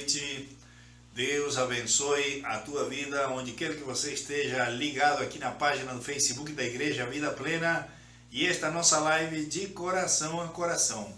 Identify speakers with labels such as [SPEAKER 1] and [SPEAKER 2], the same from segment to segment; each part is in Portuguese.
[SPEAKER 1] noite. Deus abençoe a tua vida, onde quer que você esteja ligado aqui na página do Facebook da Igreja Vida Plena. E esta nossa live de coração a coração.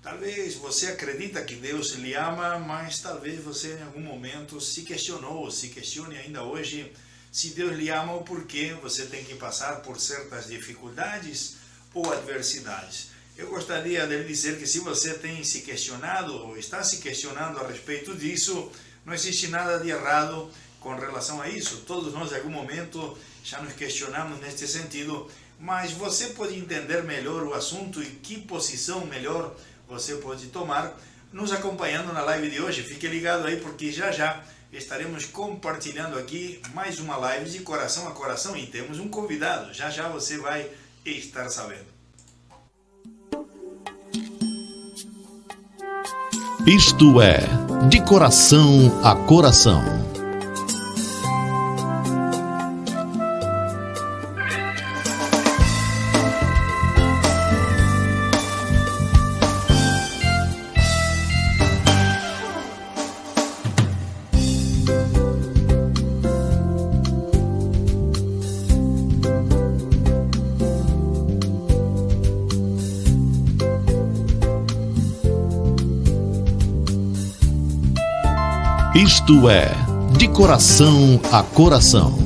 [SPEAKER 1] Talvez você acredita que Deus lhe ama, mas talvez você em algum momento se questione ainda hoje se Deus lhe ama ou por que você tem que passar por certas dificuldades ou adversidades. Eu gostaria de lhe dizer que se você tem se questionado ou está se questionando a respeito disso, não existe nada de errado com relação a isso. Todos nós, em algum momento, já nos questionamos neste sentido, mas você pode entender melhor o assunto e que posição melhor você pode tomar nos acompanhando na live de hoje. Fique ligado aí, porque já estaremos compartilhando aqui mais uma live de coração a coração e temos um convidado. Já você vai estar sabendo.
[SPEAKER 2] Isto é, de coração a coração. Isto é, de coração a coração.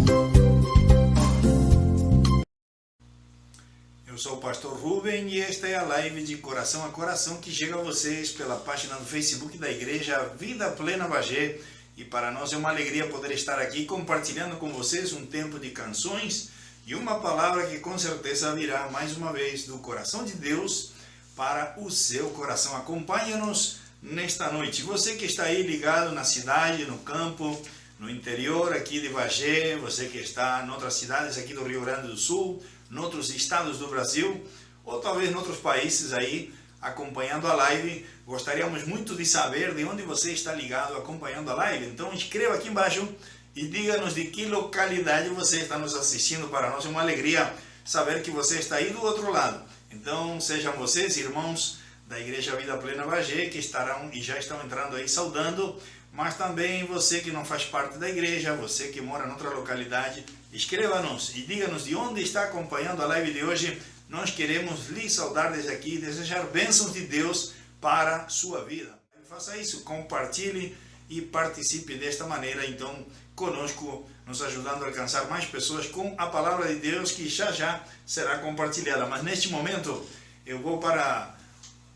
[SPEAKER 1] Eu sou o pastor Rubem e esta é a live de coração a coração que chega a vocês pela página do Facebook da Igreja Vida Plena Bagé. E para nós é uma alegria poder estar aqui compartilhando com vocês um tempo de canções e uma palavra que com certeza virá mais uma vez do coração de Deus para o seu coração. Acompanhe-nos nesta noite. Você que está aí ligado na cidade, no campo, no interior aqui de Bagé, você que está em outras cidades aqui do Rio Grande do Sul, em outros estados do Brasil, ou talvez em outros países aí, acompanhando a live, gostaríamos muito de saber de onde você está ligado acompanhando a live. Então escreva aqui embaixo e diga-nos de que localidade você está nos assistindo. Para nós é uma alegria saber que você está aí do outro lado. Então sejam vocês, irmãos da Igreja Vida Plena Bagé, que estarão e já estão entrando aí saudando, mas também você que não faz parte da igreja, você que mora em outra localidade, escreva-nos e diga-nos de onde está acompanhando a live de hoje. Nós queremos lhe saudar desde aqui e desejar bênçãos de Deus para a sua vida. Faça isso, compartilhe e participe desta maneira, então, conosco, nos ajudando a alcançar mais pessoas com a palavra de Deus que já será compartilhada. Mas neste momento, eu vou para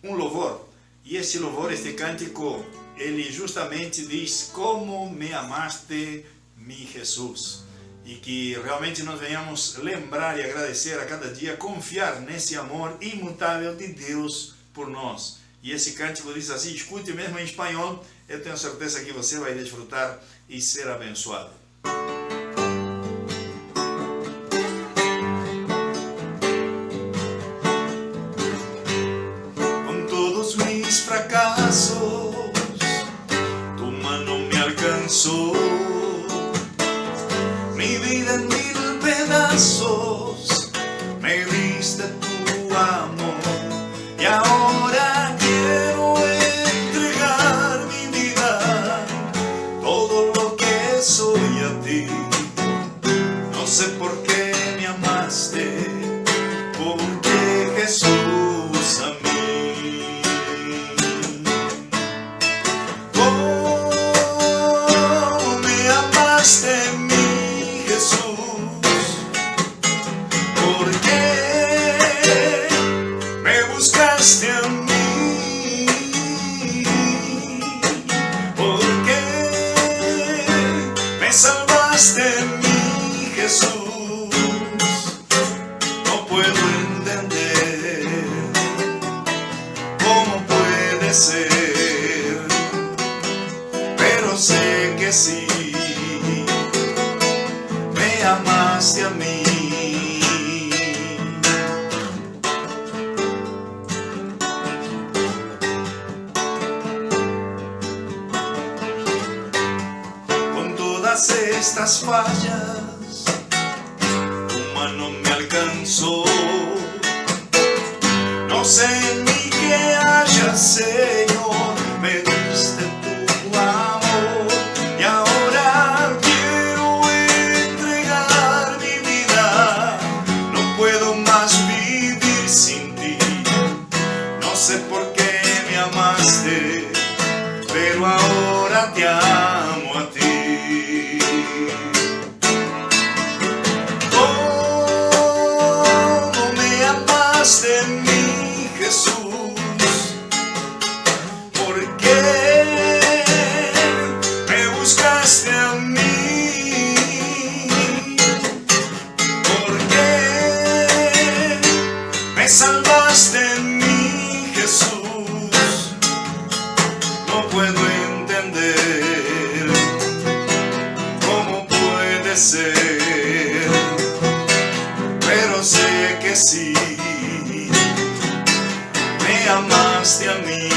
[SPEAKER 1] um louvor, e esse louvor, este cântico, ele justamente diz: como me amaste, mi Jesus. E que realmente nós venhamos lembrar e agradecer a cada dia, confiar nesse amor imutável de Deus por nós. E esse cântico diz assim, escute mesmo em espanhol, eu tenho certeza que você vai desfrutar e ser abençoado. Fracasos, tu mano me alcanzó, mi vida en mil pedazos, me diste tu amor, y ahora quiero entregar mi vida, todo lo que soy a ti. No sé por qué me amaste, porque Jesús a mí. De mi Jesús, porque me buscaste a mí, porque me salvaste, mi Jesús. No puedo entender cómo puede ser, pero sé que sí. Amaste a mí. Con todas estas fallas, tu mano me alcanzó. No sé ni qué haya, Señor, me diste tu amor. amaste en mí, Jesús, no puedo entender cómo puede ser, pero sé que sí, me amaste a mí.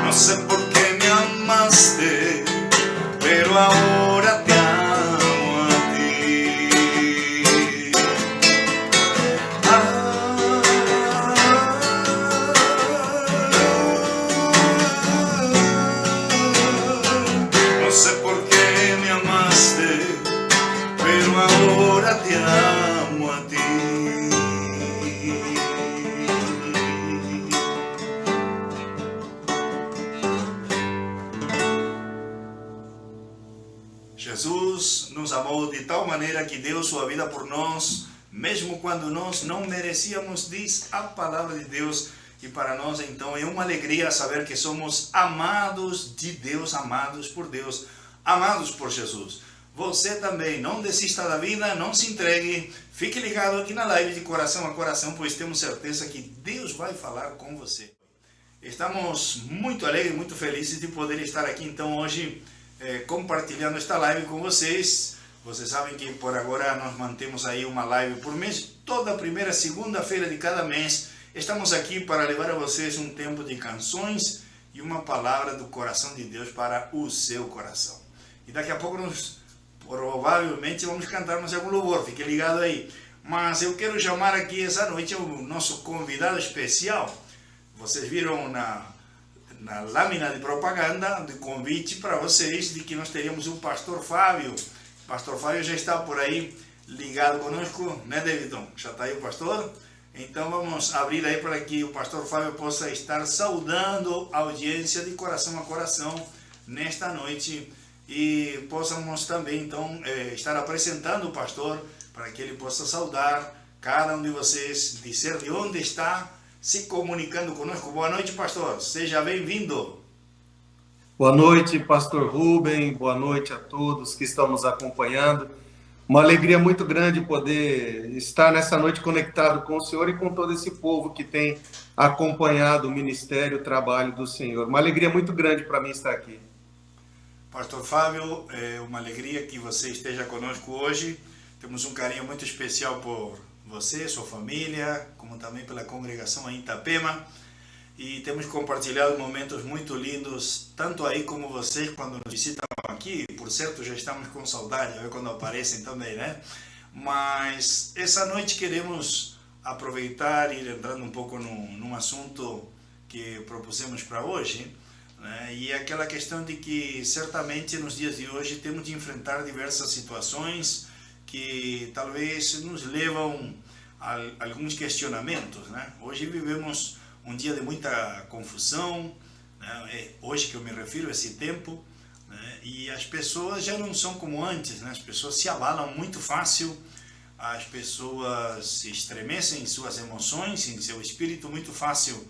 [SPEAKER 1] No sé por qué me amaste, pero ahora te amo a ti. No sé por qué me amaste, pero ahora te amo a ti. Jesus nos amou de tal maneira que deu sua vida por nós, mesmo quando nós não merecíamos, diz a palavra de Deus. E para nós, então, é uma alegria saber que somos amados de Deus, amados por Deus, amados por Jesus. Você também não desista da vida, não se entregue, fique ligado aqui na live de coração a coração, pois temos certeza que Deus vai falar com você. Estamos muito alegres, muito felizes de poder estar aqui então hoje compartilhando esta live com vocês. Vocês sabem que por agora nós mantemos aí uma live por mês, toda primeira segunda-feira de cada mês. Estamos aqui para levar a vocês um tempo de canções e uma palavra do coração de Deus para o seu coração. E daqui a pouco nós provavelmente vamos cantar mais algum louvor, fique ligado aí. Mas eu quero chamar aqui essa noite o nosso convidado especial. Vocês viram na lâmina de propaganda, de convite para vocês, de que nós teríamos o pastor Fábio. O pastor Fábio já está por aí ligado conosco, né, Davidson? Já está aí o pastor? Então vamos abrir aí para que o pastor Fábio possa estar saudando a audiência de coração a coração nesta noite e possamos também então estar apresentando o pastor para que ele possa saudar cada um de vocês, dizer de onde está se comunicando conosco. Boa noite, pastor. Seja bem-vindo.
[SPEAKER 3] Boa noite, pastor Rubem. Boa noite a todos que estão nos acompanhando. Uma alegria muito grande poder estar nessa noite conectado com o Senhor e com todo esse povo que tem acompanhado o ministério, o trabalho do Senhor. Uma alegria muito grande para mim estar aqui.
[SPEAKER 1] Pastor Fábio, é uma alegria que você esteja conosco hoje. Temos um carinho muito especial por você, sua família, como também pela congregação aí em Itapema. E temos compartilhado momentos muito lindos, tanto aí como vocês quando nos visitam aqui. Por certo, já estamos com saudade, a ver quando aparecem também, né? Mas essa noite queremos aproveitar e ir entrando um pouco num assunto que propusemos para hoje, né? E é aquela questão de que certamente nos dias de hoje temos de enfrentar diversas situações que talvez nos levam a alguns questionamentos, né? Hoje vivemos um dia de muita confusão, né? É hoje que eu me refiro a esse tempo, né? E as pessoas já não são como antes, né? As pessoas se abalam muito fácil, as pessoas se estremecem em suas emoções, em seu espírito muito fácil.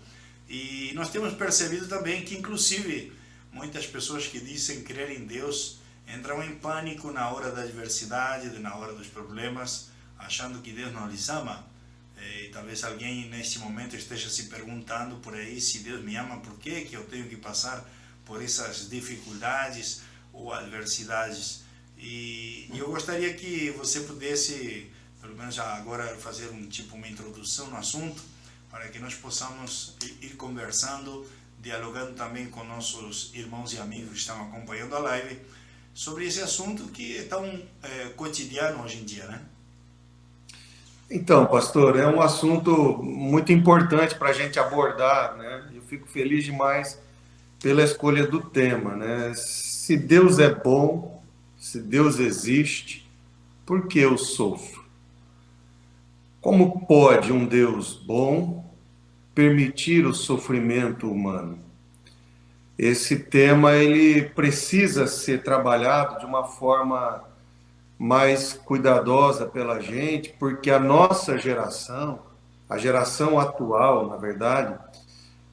[SPEAKER 1] E nós temos percebido também que, inclusive, muitas pessoas que dizem crer em Deus entram em pânico na hora da adversidade, na hora dos problemas, achando que Deus não lhes ama. E talvez alguém neste momento esteja se perguntando por aí se Deus me ama, por que eu tenho que passar por essas dificuldades ou adversidades. E eu gostaria que você pudesse, pelo menos agora, fazer uma introdução no assunto, para que nós possamos ir conversando, dialogando também com nossos irmãos e amigos que estão acompanhando a live, sobre esse assunto que é tão cotidiano hoje em dia, né?
[SPEAKER 3] Então, pastor, é um assunto muito importante para a gente abordar, né? Eu fico feliz demais pela escolha do tema, né? Se Deus é bom, se Deus existe, por que eu sofro? Como pode um Deus bom permitir o sofrimento humano? Esse tema ele precisa ser trabalhado de uma forma mais cuidadosa pela gente, porque a nossa geração, a geração atual, na verdade,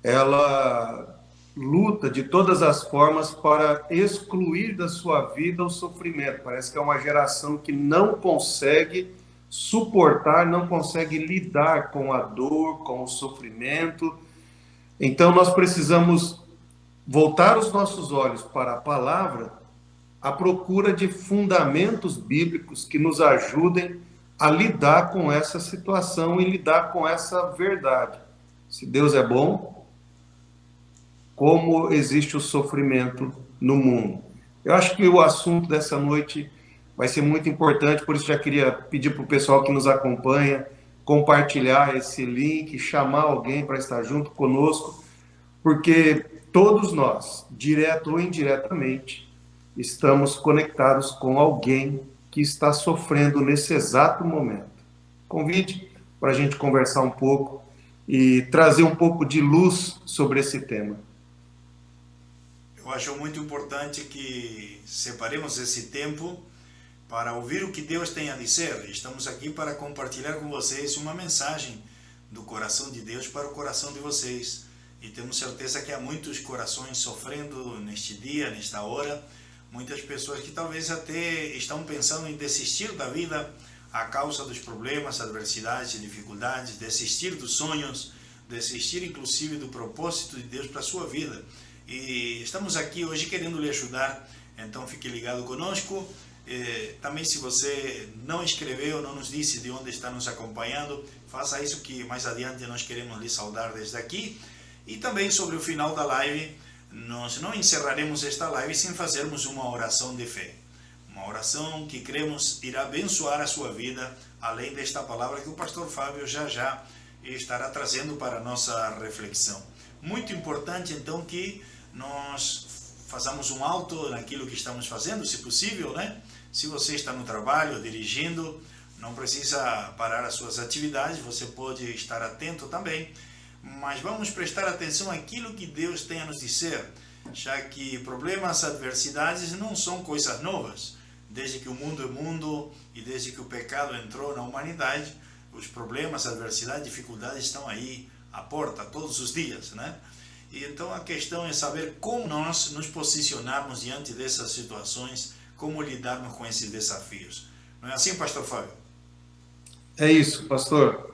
[SPEAKER 3] ela luta de todas as formas para excluir da sua vida o sofrimento. Parece que é uma geração que não consegue suportar, não consegue lidar com a dor, com o sofrimento. Então nós precisamos voltar os nossos olhos para a palavra, à procura de fundamentos bíblicos que nos ajudem a lidar com essa situação e lidar com essa verdade. Se Deus é bom, como existe o sofrimento no mundo? Eu acho que o assunto dessa noite vai ser muito importante, por isso já queria pedir para o pessoal que nos acompanha compartilhar esse link, chamar alguém para estar junto conosco, porque todos nós, direto ou indiretamente, estamos conectados com alguém que está sofrendo nesse exato momento. Convide para a gente conversar um pouco e trazer um pouco de luz sobre esse tema.
[SPEAKER 1] Eu acho muito importante que separemos esse tempo para ouvir o que Deus tem a dizer. Estamos aqui para compartilhar com vocês uma mensagem do coração de Deus para o coração de vocês. E temos certeza que há muitos corações sofrendo neste dia, nesta hora. Muitas pessoas que talvez até estão pensando em desistir da vida a causa dos problemas, adversidades e dificuldades, desistir dos sonhos, desistir inclusive do propósito de Deus para a sua vida. E estamos aqui hoje querendo lhe ajudar, então fique ligado conosco. Também, se você não escreveu, não nos disse de onde está nos acompanhando, faça isso, que mais adiante nós queremos lhe saudar desde aqui. E também sobre o final da live, nós não encerraremos esta live sem fazermos uma oração de fé. Uma oração que cremos irá abençoar a sua vida, além desta palavra que o pastor Fábio já estará trazendo para a nossa reflexão. Muito importante, então, que nós façamos um alto naquilo que estamos fazendo, se possível, né? Se você está no trabalho, dirigindo, não precisa parar as suas atividades, você pode estar atento também, mas vamos prestar atenção àquilo que Deus tem a nos dizer, já que problemas, adversidades não são coisas novas. Desde que o mundo é mundo e desde que o pecado entrou na humanidade, os problemas, adversidades, dificuldades estão aí à porta todos os dias, né? E então a questão é saber como nós nos posicionarmos diante dessas situações, como lidarmos com esses desafios. Não é assim, pastor Fábio?
[SPEAKER 3] É isso, pastor.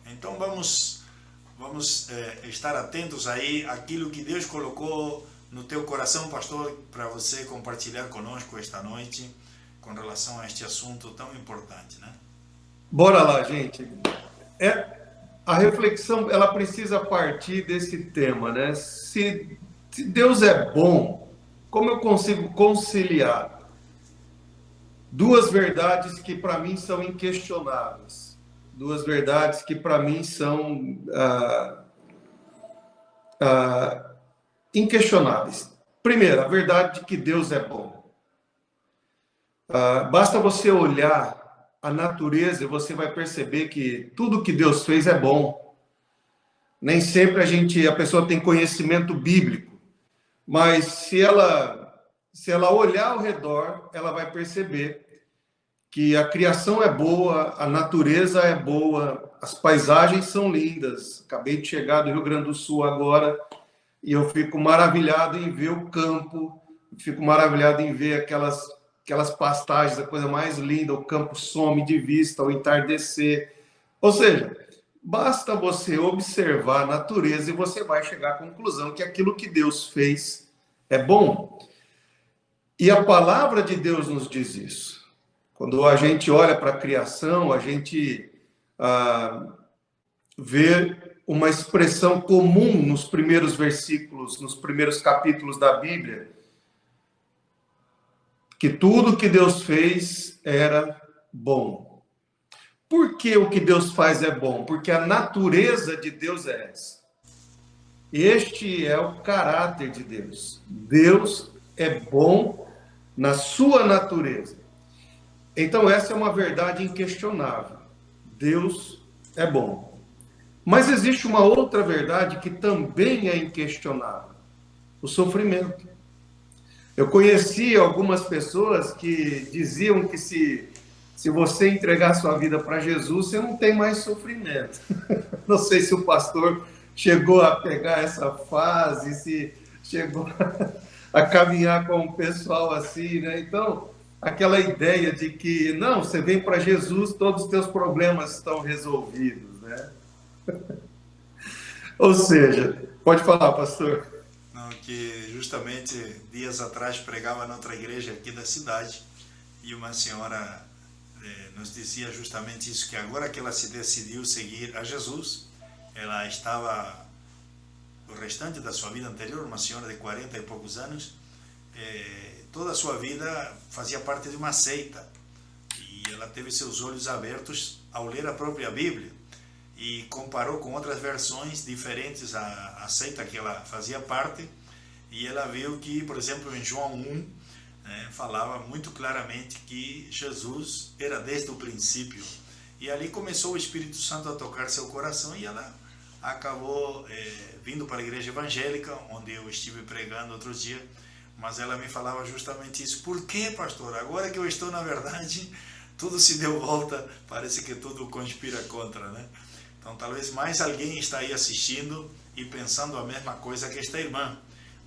[SPEAKER 1] Então vamos estar atentos aí àquilo que Deus colocou no teu coração, pastor, para você compartilhar conosco esta noite com relação a este assunto tão importante, né?
[SPEAKER 3] Bora lá, gente. A reflexão, ela precisa partir desse tema, né? Se Deus é bom, como eu consigo conciliar duas verdades que para mim são inquestionáveis? Duas verdades que para mim são inquestionáveis. Primeiro, a verdade de que Deus é bom. Basta você olhar a natureza e você vai perceber que tudo que Deus fez é bom. Nem sempre a pessoa tem conhecimento bíblico, mas se ela olhar ao redor, ela vai perceber que a criação é boa, a natureza é boa, as paisagens são lindas. Acabei de chegar do Rio Grande do Sul agora e eu fico maravilhado em ver o campo, fico maravilhado em ver aquelas pastagens, a coisa mais linda, o campo some de vista, o entardecer. Ou seja, basta você observar a natureza e você vai chegar à conclusão que aquilo que Deus fez é bom. E a palavra de Deus nos diz isso. Quando a gente olha para a criação, a gente vê uma expressão comum nos primeiros versículos, nos primeiros capítulos da Bíblia, que tudo que Deus fez era bom. Por que o que Deus faz é bom? Porque a natureza de Deus é essa. Este é o caráter de Deus. Deus é bom na sua natureza. Então essa é uma verdade inquestionável. Deus é bom. Mas existe uma outra verdade que também é inquestionável: o sofrimento. Eu conheci algumas pessoas que diziam que se você entregar sua vida para Jesus, você não tem mais sofrimento. Não sei se o pastor chegou a pegar essa fase, se chegou a caminhar com o pessoal assim, né? Então, aquela ideia de que, não, você vem para Jesus, todos os teus problemas estão resolvidos, né? Ou seja, pode falar, pastor.
[SPEAKER 1] Não, que justamente dias atrás pregava noutra igreja aqui da cidade e uma senhora nos dizia justamente isso, que agora que ela se decidiu seguir a Jesus, ela estava, o restante da sua vida anterior, uma senhora de 40 e poucos anos, toda a sua vida fazia parte de uma seita, e ela teve seus olhos abertos ao ler a própria Bíblia e comparou com outras versões diferentes à seita que ela fazia parte, e ela viu que, por exemplo, em João 1, falava muito claramente que Jesus era desde o princípio, e ali começou o Espírito Santo a tocar seu coração, e ela acabou vindo para a igreja evangélica, onde eu estive pregando outro dia, mas ela me falava justamente isso. Por que, pastor? Agora que eu estou na verdade, tudo se deu volta, parece que tudo conspira contra, né? Então talvez mais alguém está aí assistindo e pensando a mesma coisa que esta irmã,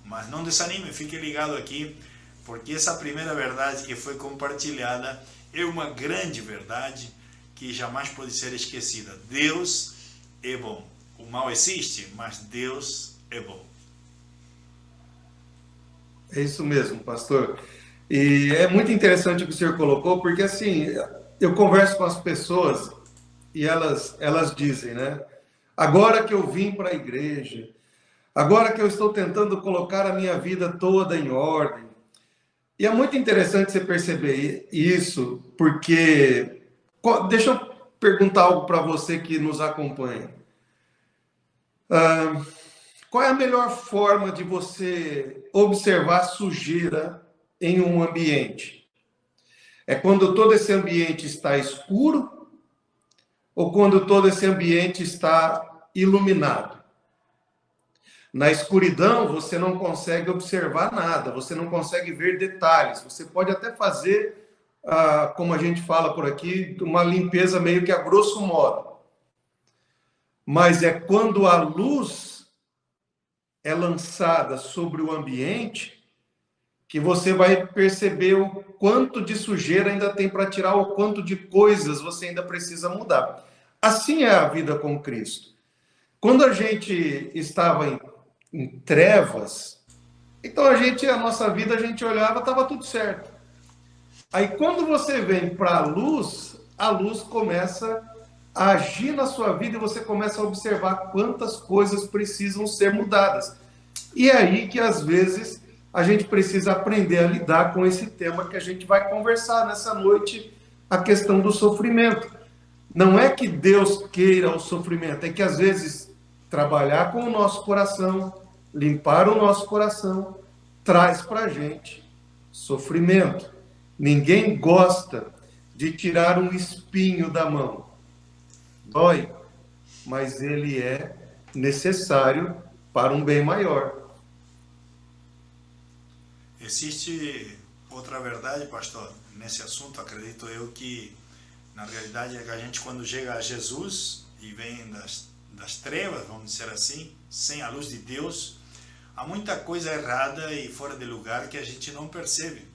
[SPEAKER 1] mas não desanime, fique ligado aqui, porque essa primeira verdade que foi compartilhada é uma grande verdade que jamais pode ser esquecida. Deus é bom. O mal existe, mas Deus é bom.
[SPEAKER 3] É isso mesmo, pastor. E é muito interessante o que o senhor colocou, porque assim, eu converso com as pessoas e elas dizem, né? Agora que eu vim para a igreja, agora que eu estou tentando colocar a minha vida toda em ordem. E é muito interessante você perceber isso, porque deixa eu perguntar algo para você que nos acompanha. Qual é a melhor forma de você observar sujeira em um ambiente? É quando todo esse ambiente está escuro ou quando todo esse ambiente está iluminado? Na escuridão, você não consegue observar nada, você não consegue ver detalhes. Você pode até fazer, como a gente fala por aqui, uma limpeza meio que a grosso modo. Mas é quando a luz é lançada sobre o ambiente que você vai perceber o quanto de sujeira ainda tem para tirar, o quanto de coisas você ainda precisa mudar. Assim é a vida com Cristo. Quando a gente estava em trevas, então a nossa vida, a gente olhava, estava tudo certo. Aí quando você vem para a luz começa a agir na sua vida e você começa a observar quantas coisas precisam ser mudadas. E é aí que às vezes a gente precisa aprender a lidar com esse tema que a gente vai conversar nessa noite, a questão do sofrimento. Não é que Deus queira o sofrimento, é que às vezes trabalhar com o nosso coração, limpar o nosso coração, traz para a gente sofrimento. Ninguém gosta de tirar um espinho da mão. Dói, mas ele é necessário para um bem maior.
[SPEAKER 1] Existe outra verdade, pastor, nesse assunto. Acredito eu que, na realidade, é que a gente, quando chega a Jesus e vem das trevas, vamos dizer assim, sem a luz de Deus, há muita coisa errada e fora de lugar que a gente não percebe.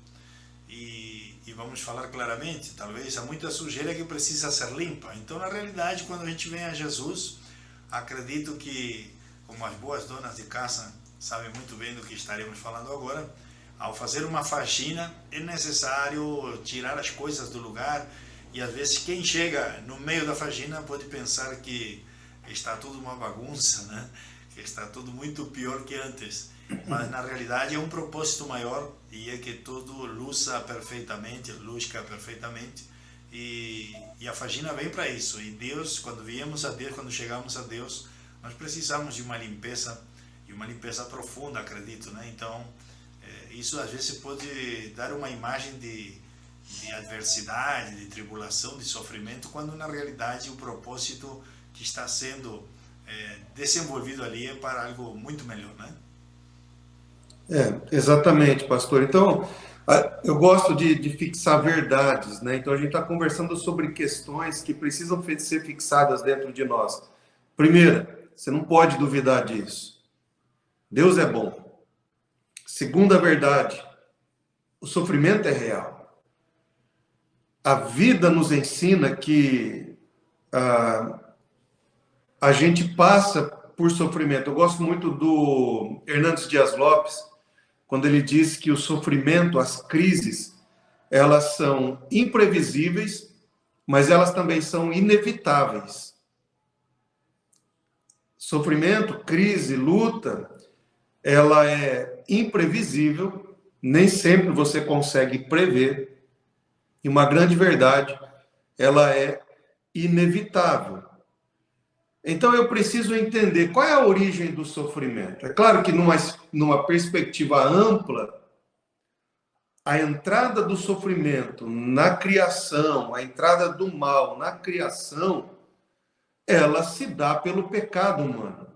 [SPEAKER 1] E vamos falar claramente, talvez há muita sujeira que precisa ser limpa. Então, na realidade, quando a gente vem a Jesus, acredito que, como as boas donas de casa sabem muito bem do que estaremos falando agora, ao fazer uma faxina é necessário tirar as coisas do lugar, e às vezes quem chega no meio da faxina pode pensar que está tudo uma bagunça, né? Que está tudo muito pior que antes. Mas na realidade é um propósito maior, e é que tudo luzca perfeitamente, e a faxina vem para isso. E Deus, quando viemos a Deus, quando chegamos a Deus, nós precisamos de uma limpeza, e uma limpeza profunda, acredito, né? Então, isso às vezes pode dar uma imagem de adversidade, de tribulação, de sofrimento, quando na realidade o propósito que está sendo desenvolvido ali é para algo muito melhor, né?
[SPEAKER 3] Exatamente, pastor. Então, eu gosto de fixar verdades, né? Então, a gente está conversando sobre questões que precisam ser fixadas dentro de nós. Primeira, Você não pode duvidar disso. Deus é bom. Segunda verdade, o sofrimento é real. A vida nos ensina que a gente passa por sofrimento. Eu gosto muito do Hernandes Dias Lopes, quando ele diz que o sofrimento, as crises, elas são imprevisíveis, mas elas também são inevitáveis. Sofrimento, crise, luta, ela é imprevisível, nem sempre você consegue prever, e uma grande verdade, ela é inevitável. Então eu preciso entender qual é a origem do sofrimento. É claro que numa perspectiva ampla, a entrada do sofrimento na criação, a entrada do mal na criação, ela se dá pelo pecado humano.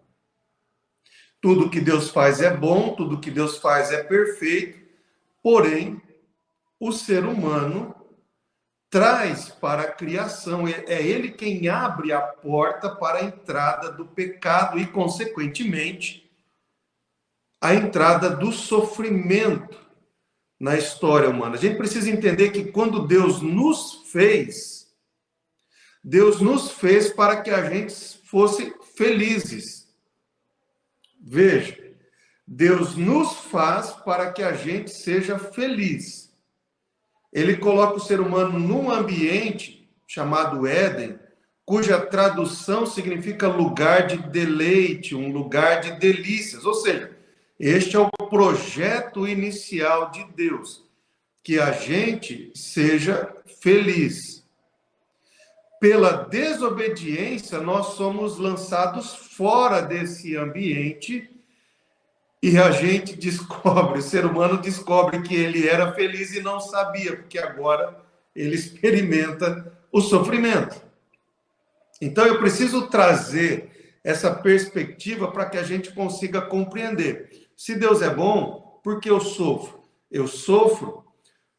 [SPEAKER 3] Tudo que Deus faz é bom, tudo que Deus faz é perfeito, porém, o ser humano traz para a criação, é ele quem abre a porta para a entrada do pecado e, consequentemente, a entrada do sofrimento na história humana. A gente precisa entender que quando Deus nos fez para que a gente fosse felizes. Veja, Deus nos faz para que a gente seja feliz. Ele coloca o ser humano num ambiente chamado Éden, cuja tradução significa lugar de deleite, um lugar de delícias. Ou seja, este é o projeto inicial de Deus, que a gente seja feliz. Pela desobediência, nós somos lançados fora desse ambiente e a gente descobre, o ser humano descobre que ele era feliz e não sabia, porque agora ele experimenta o sofrimento. Então eu preciso trazer essa perspectiva para que a gente consiga compreender. Se Deus é bom, por que eu sofro? Eu sofro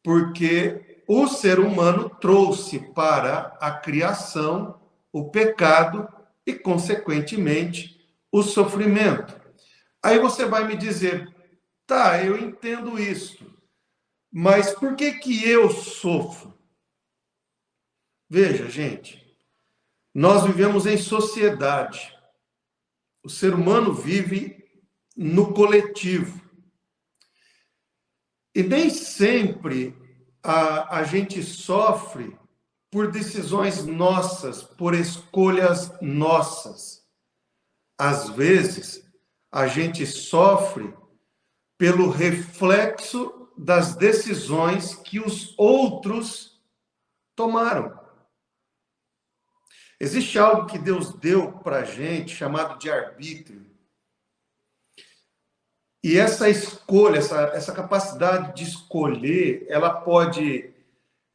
[SPEAKER 3] porque o ser humano trouxe para a criação o pecado e, consequentemente, o sofrimento. Aí você vai me dizer, tá, eu entendo isso, mas por que eu sofro? Veja, gente, nós vivemos em sociedade. O ser humano vive no coletivo. E nem sempre a gente sofre por decisões nossas, por escolhas nossas. Às vezes, a gente sofre pelo reflexo das decisões que os outros tomaram. Existe algo que Deus deu para a gente, chamado de arbítrio. E essa escolha, essa capacidade de escolher, ela pode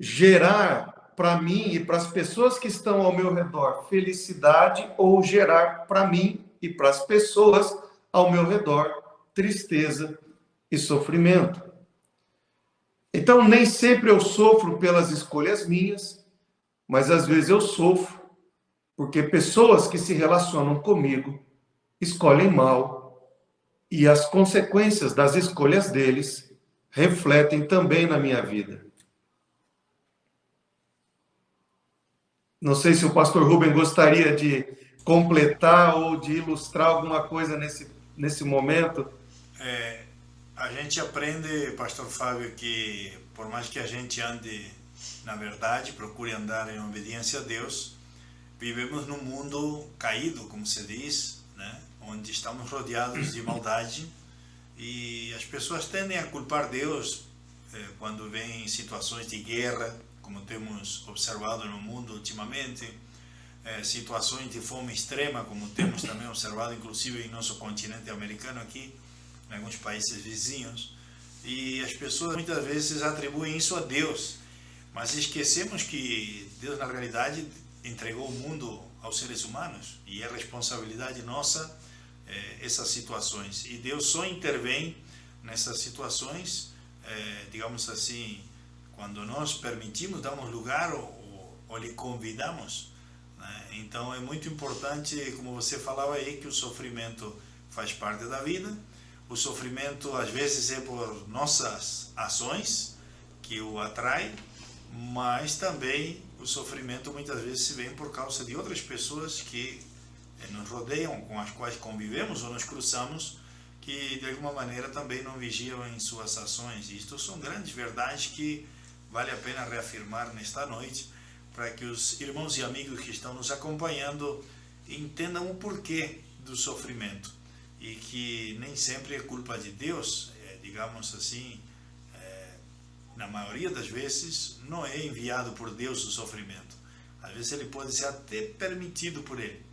[SPEAKER 3] gerar para mim e para as pessoas que estão ao meu redor felicidade ou gerar para mim e para as pessoas ao meu redor tristeza e sofrimento. Então, nem sempre eu sofro pelas escolhas minhas, mas às vezes eu sofro porque pessoas que se relacionam comigo escolhem mal e as consequências das escolhas deles refletem também na minha vida. Não sei se o pastor Rubem gostaria de completar ou de ilustrar alguma coisa nesse momento.
[SPEAKER 1] A gente aprende, pastor Fábio, que por mais que a gente ande na verdade, procure andar em obediência a Deus, vivemos num mundo caído, como se diz, né? Onde estamos rodeados de maldade e as pessoas tendem a culpar Deus quando vem situações de guerra, como temos observado no mundo ultimamente, situações de fome extrema, como temos também observado, inclusive em nosso continente americano aqui, em alguns países vizinhos, e as pessoas muitas vezes atribuem isso a Deus, mas esquecemos que Deus, na realidade, entregou o mundo aos seres humanos, e é responsabilidade nossa essas situações, e Deus só intervém nessas situações, digamos assim, quando nós permitimos, damos lugar ou lhe convidamos, né, né? Então é muito importante, como você falava aí, que o sofrimento faz parte da vida. O sofrimento às vezes é por nossas ações que o atrai, mas também o sofrimento muitas vezes vem por causa de outras pessoas que nos rodeiam, com as quais convivemos ou nos cruzamos, que de alguma maneira também não vigiam em suas ações. E isto são grandes verdades que vale a pena reafirmar nesta noite, para que os irmãos e amigos que estão nos acompanhando entendam o porquê do sofrimento, e que nem sempre é culpa de Deus, digamos assim, na maioria das vezes não é enviado por Deus o sofrimento. Às vezes ele pode ser até permitido por ele,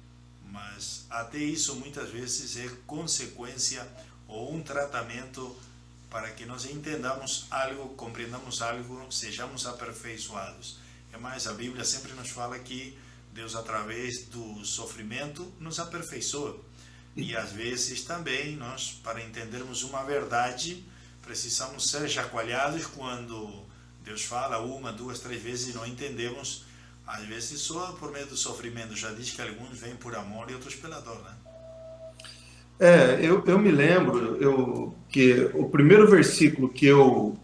[SPEAKER 1] mas até isso muitas vezes é consequência ou um tratamento para que nós entendamos algo, compreendamos algo, sejamos aperfeiçoados. Mas a Bíblia sempre nos fala que Deus, através do sofrimento, nos aperfeiçoa. E às vezes também nós, para entendermos uma verdade, precisamos ser chacoalhados quando Deus fala uma, duas, três vezes e não entendemos. Às vezes só por meio do sofrimento. Já diz que alguns vêm por amor e outros pela dor, né?
[SPEAKER 3] Eu me lembro que o primeiro versículo que eu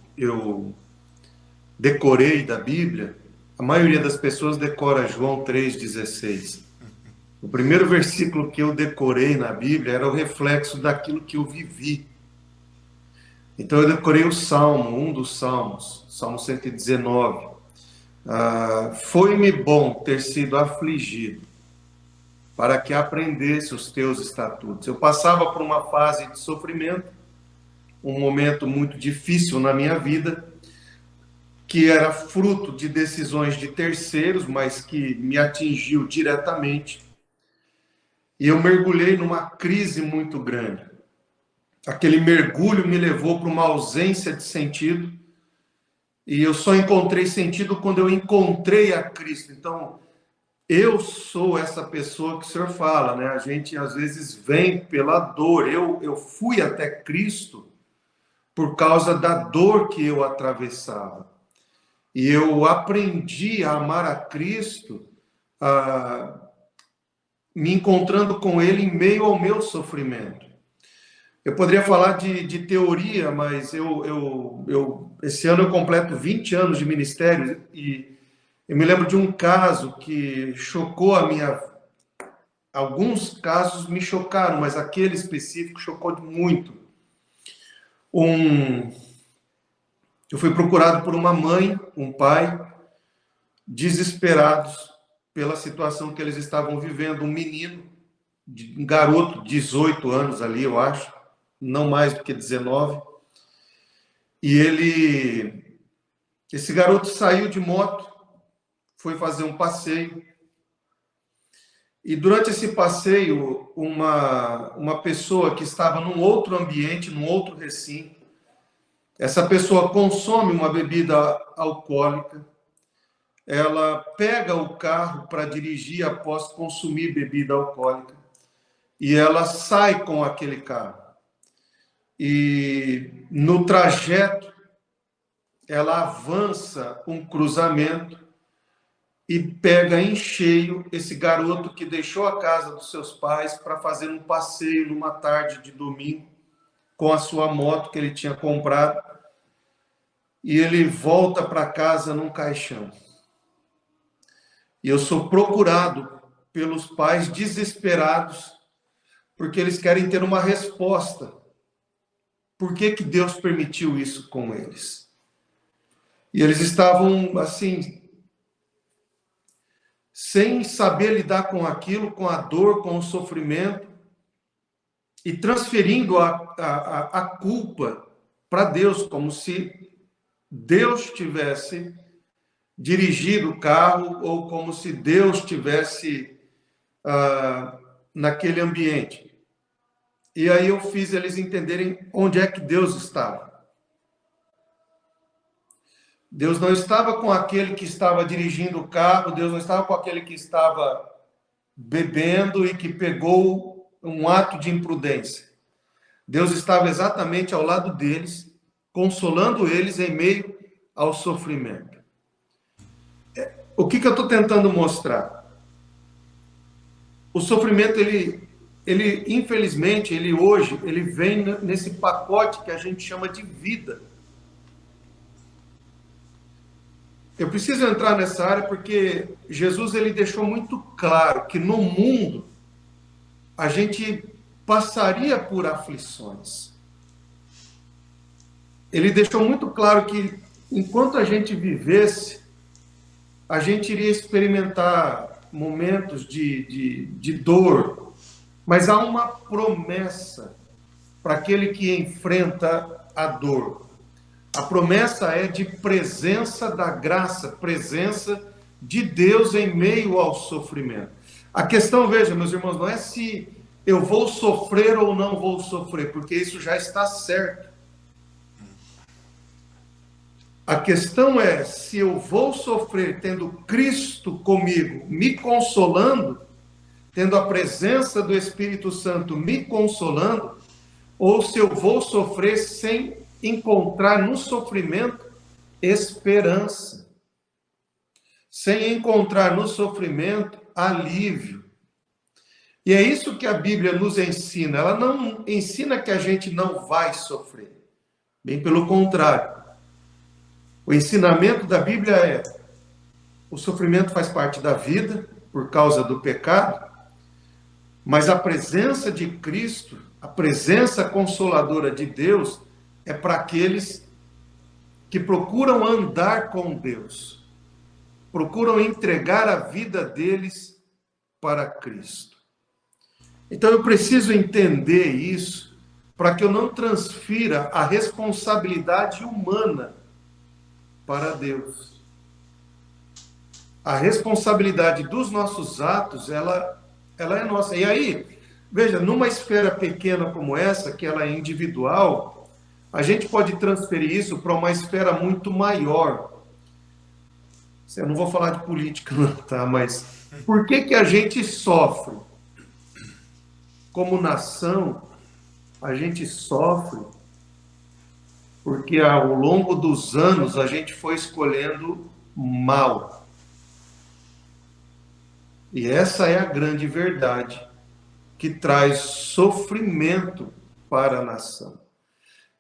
[SPEAKER 3] decorei da Bíblia, a maioria das pessoas decora João 3,16. O primeiro versículo que eu decorei na Bíblia era o reflexo daquilo que eu vivi. Então eu decorei o Salmo, um dos Salmos, Salmo 119. Foi-me bom ter sido afligido, para que aprendesse os teus estatutos. Eu passava por uma fase de sofrimento, um momento muito difícil na minha vida, que era fruto de decisões de terceiros, mas que me atingiu diretamente. E eu mergulhei numa crise muito grande. Aquele mergulho me levou para uma ausência de sentido, e eu só encontrei sentido quando eu encontrei a Cristo. Então, eu sou essa pessoa que o senhor fala, né? A gente às vezes vem pela dor. Eu fui até Cristo por causa da dor que eu atravessava. E eu aprendi a amar a Cristo, me encontrando com Ele em meio ao meu sofrimento. Eu poderia falar de teoria, mas esse ano eu completo 20 anos de ministério e eu me lembro de um caso que chocou a minha... Alguns casos me chocaram, mas aquele específico chocou muito. Eu fui procurado por uma mãe, um pai, desesperados pela situação que eles estavam vivendo. Um menino, um garoto, 18 anos ali, eu acho, não mais do que 19. E esse garoto saiu de moto, foi fazer um passeio. E durante esse passeio, uma pessoa que estava num outro ambiente, num outro recinto, essa pessoa consome uma bebida alcoólica, ela pega o carro para dirigir após consumir bebida alcoólica e ela sai com aquele carro. E no trajeto, ela avança um cruzamento e pega em cheio esse garoto que deixou a casa dos seus pais para fazer um passeio numa tarde de domingo com a sua moto que ele tinha comprado, e ele volta para casa num caixão. E eu sou procurado pelos pais desesperados, porque eles querem ter uma resposta. Por que Deus permitiu isso com eles? E eles estavam assim, sem saber lidar com aquilo, com a dor, com o sofrimento, e transferindo a culpa para Deus, como se Deus tivesse dirigido o carro, ou como se Deus tivesse naquele ambiente. E aí eu fiz eles entenderem onde é que Deus estava. Deus não estava com aquele que estava dirigindo o carro, Deus não estava com aquele que estava bebendo e que pegou um ato de imprudência. Deus estava exatamente ao lado deles, consolando eles em meio ao sofrimento. O que eu estou tentando mostrar? o sofrimento, infelizmente, hoje, ele vem nesse pacote que a gente chama de vida. Eu preciso entrar nessa área porque Jesus, ele deixou muito claro que no mundo a gente passaria por aflições. Ele deixou muito claro que enquanto a gente vivesse, a gente iria experimentar momentos de dor, mas há uma promessa para aquele que enfrenta a dor. A promessa é de presença da graça, presença de Deus em meio ao sofrimento. A questão, veja, meus irmãos, não é se eu vou sofrer ou não vou sofrer, porque isso já está certo. A questão é se eu vou sofrer tendo Cristo comigo, me consolando, tendo a presença do Espírito Santo me consolando, ou se eu vou sofrer sem encontrar no sofrimento esperança, sem encontrar no sofrimento alívio. E é isso que a Bíblia nos ensina. Ela não ensina que a gente não vai sofrer. Bem pelo contrário. O ensinamento da Bíblia é: o sofrimento faz parte da vida por causa do pecado, mas a presença de Cristo, a presença consoladora de Deus, é para aqueles que procuram andar com Deus, procuram entregar a vida deles para Cristo. Então eu preciso entender isso para que eu não transfira a responsabilidade humana para Deus. A responsabilidade dos nossos atos, ela é nossa. E aí, veja, numa esfera pequena como essa, que ela é individual, a gente pode transferir isso para uma esfera muito maior. Eu não vou falar de política, não, tá? Mas por que a gente sofre? Como nação, a gente sofre porque ao longo dos anos a gente foi escolhendo mal. E essa é a grande verdade que traz sofrimento para a nação.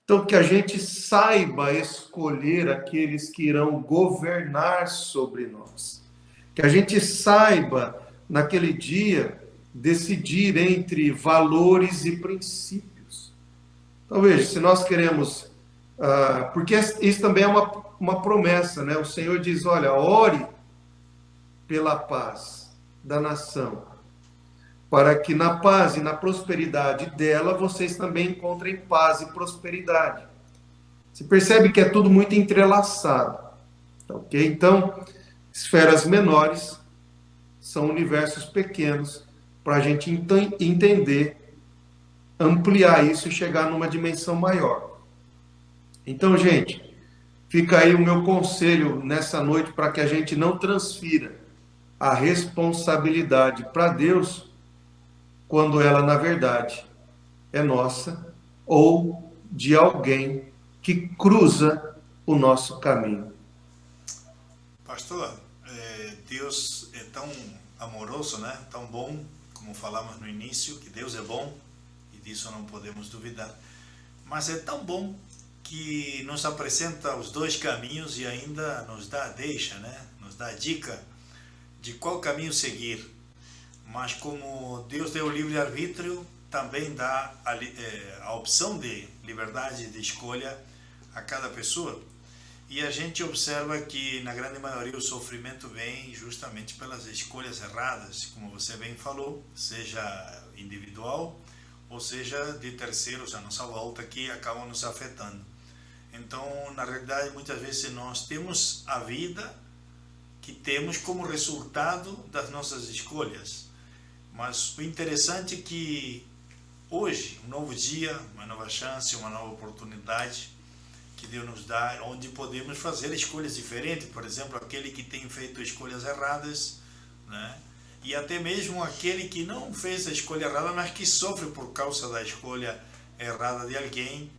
[SPEAKER 3] Então, que a gente saiba escolher aqueles que irão governar sobre nós. Que a gente saiba, naquele dia, decidir entre valores e princípios. Então, veja, se nós queremos... porque isso também é uma promessa, né? O Senhor diz, olha, ore pela paz da nação, para que na paz e na prosperidade dela, vocês também encontrem paz e prosperidade. Você percebe que é tudo muito entrelaçado, tá, ok? Então, esferas menores são universos pequenos para a gente entender, ampliar isso e chegar numa dimensão maior. Então, gente, fica aí o meu conselho nessa noite para que a gente não transfira a responsabilidade para Deus quando ela, na verdade, é nossa ou de alguém que cruza o nosso caminho.
[SPEAKER 1] Pastor, Deus é tão amoroso, né? Tão bom, como falamos no início, que Deus é bom, e disso não podemos duvidar. Mas é tão bom que nos apresenta os dois caminhos e ainda nos dá a deixa, né? Nos dá a dica de qual caminho seguir. Mas como Deus deu o livre-arbítrio, também dá a opção de liberdade de escolha a cada pessoa. E a gente observa que, na grande maioria, o sofrimento vem justamente pelas escolhas erradas, como você bem falou, seja individual ou seja de terceiros à nossa volta, que acabam nos afetando. Então, na realidade, muitas vezes nós temos a vida que temos como resultado das nossas escolhas. Mas o interessante é que hoje, um novo dia, uma nova chance, uma nova oportunidade que Deus nos dá, onde podemos fazer escolhas diferentes. Por exemplo, aquele que tem feito escolhas erradas, né? E até mesmo aquele que não fez a escolha errada, mas que sofre por causa da escolha errada de alguém.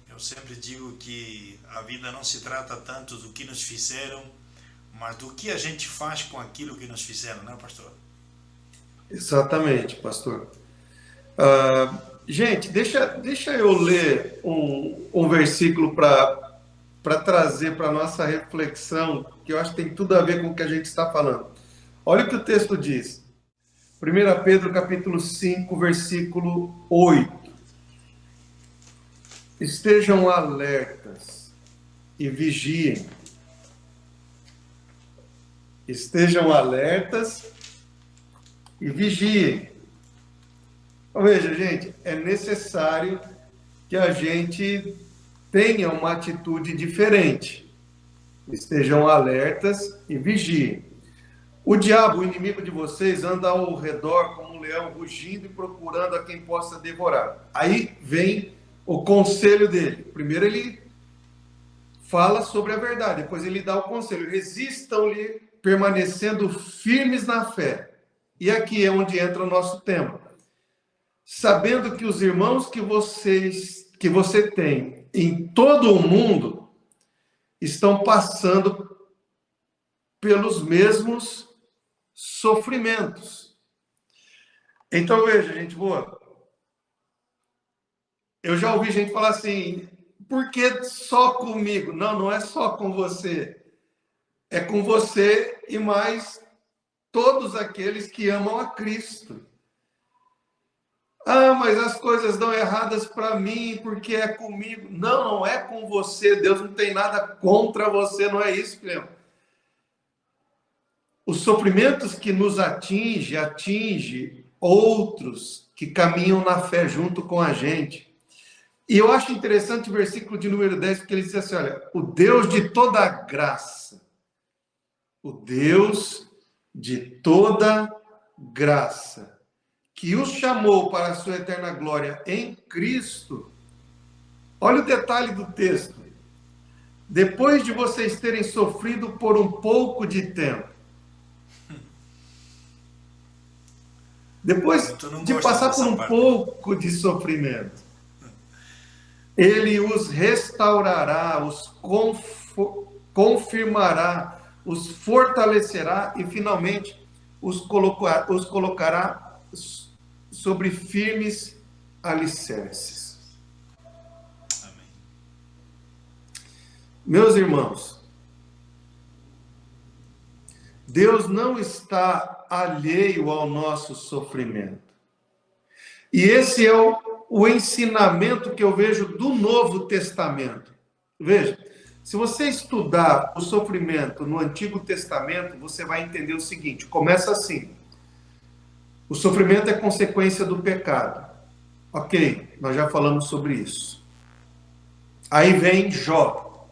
[SPEAKER 1] Eu sempre digo que a vida não se trata tanto do que nos fizeram, mas do que a gente faz com aquilo que nos fizeram, né, pastor?
[SPEAKER 3] Exatamente, pastor. Gente, deixa eu ler um versículo para trazer para a nossa reflexão, que eu acho que tem tudo a ver com o que a gente está falando. Olha o que o texto diz. 1 Pedro capítulo 5, versículo 8. Estejam alertas e vigiem. Estejam alertas e vigiem. Então, veja, gente, é necessário que a gente tenha uma atitude diferente. Estejam alertas e vigiem. O diabo, o inimigo de vocês, anda ao redor como um leão, rugindo e procurando a quem possa devorar. Aí vem o conselho dele. Primeiro ele fala sobre a verdade, depois ele dá o conselho. Resistam-lhe, permanecendo firmes na fé. E aqui é onde entra o nosso tema. Sabendo que os irmãos que você tem em todo o mundo estão passando pelos mesmos sofrimentos. Então veja, gente boa, eu já ouvi gente falar assim, por que só comigo? Não, não é só com você, é com você e mais todos aqueles que amam a Cristo. Ah, mas as coisas dão erradas para mim porque é comigo. Não, não é com você. Deus não tem nada contra você, não é isso, Cleo. Os sofrimentos que nos atinge outros que caminham na fé junto com a gente. E eu acho interessante o versículo de número 10, porque ele diz assim, olha, o Deus de toda graça, o Deus de toda graça, que os chamou para a sua eterna glória em Cristo. Olha o detalhe do texto. Depois de vocês terem sofrido por um pouco de tempo, depois de passar por um pouco de sofrimento, ele os restaurará, os confirmará, os fortalecerá e finalmente os colocará sobre firmes alicerces.
[SPEAKER 1] Amém.
[SPEAKER 3] Meus irmãos, Deus não está alheio ao nosso sofrimento. E esse é o ensinamento que eu vejo do Novo Testamento. Veja, se você estudar o sofrimento no Antigo Testamento, você vai entender o seguinte, começa assim. O sofrimento é consequência do pecado. Ok, nós já falamos sobre isso. Aí vem Jó.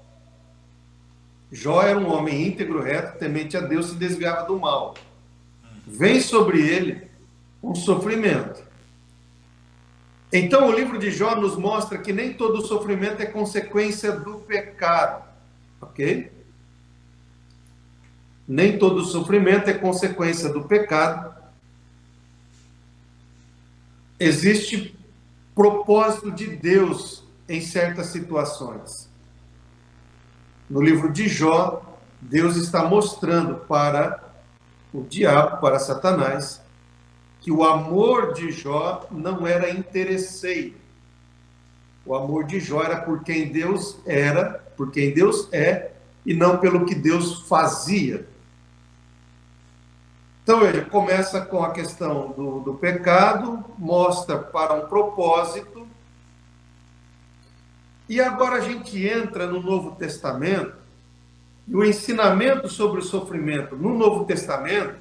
[SPEAKER 3] Jó era um homem íntegro, reto, temente a Deus, se desviava do mal. Vem sobre ele um sofrimento. Então o livro de Jó nos mostra que nem todo sofrimento é consequência do pecado. Ok? Nem todo sofrimento é consequência do pecado. Existe propósito de Deus em certas situações. No livro de Jó, Deus está mostrando para o diabo, para Satanás, que o amor de Jó não era interesseiro. O amor de Jó era por quem Deus era, por quem Deus é, e não pelo que Deus fazia. Então, ele começa com a questão do pecado, mostra para um propósito, e agora a gente entra no Novo Testamento, e o ensinamento sobre o sofrimento no Novo Testamento,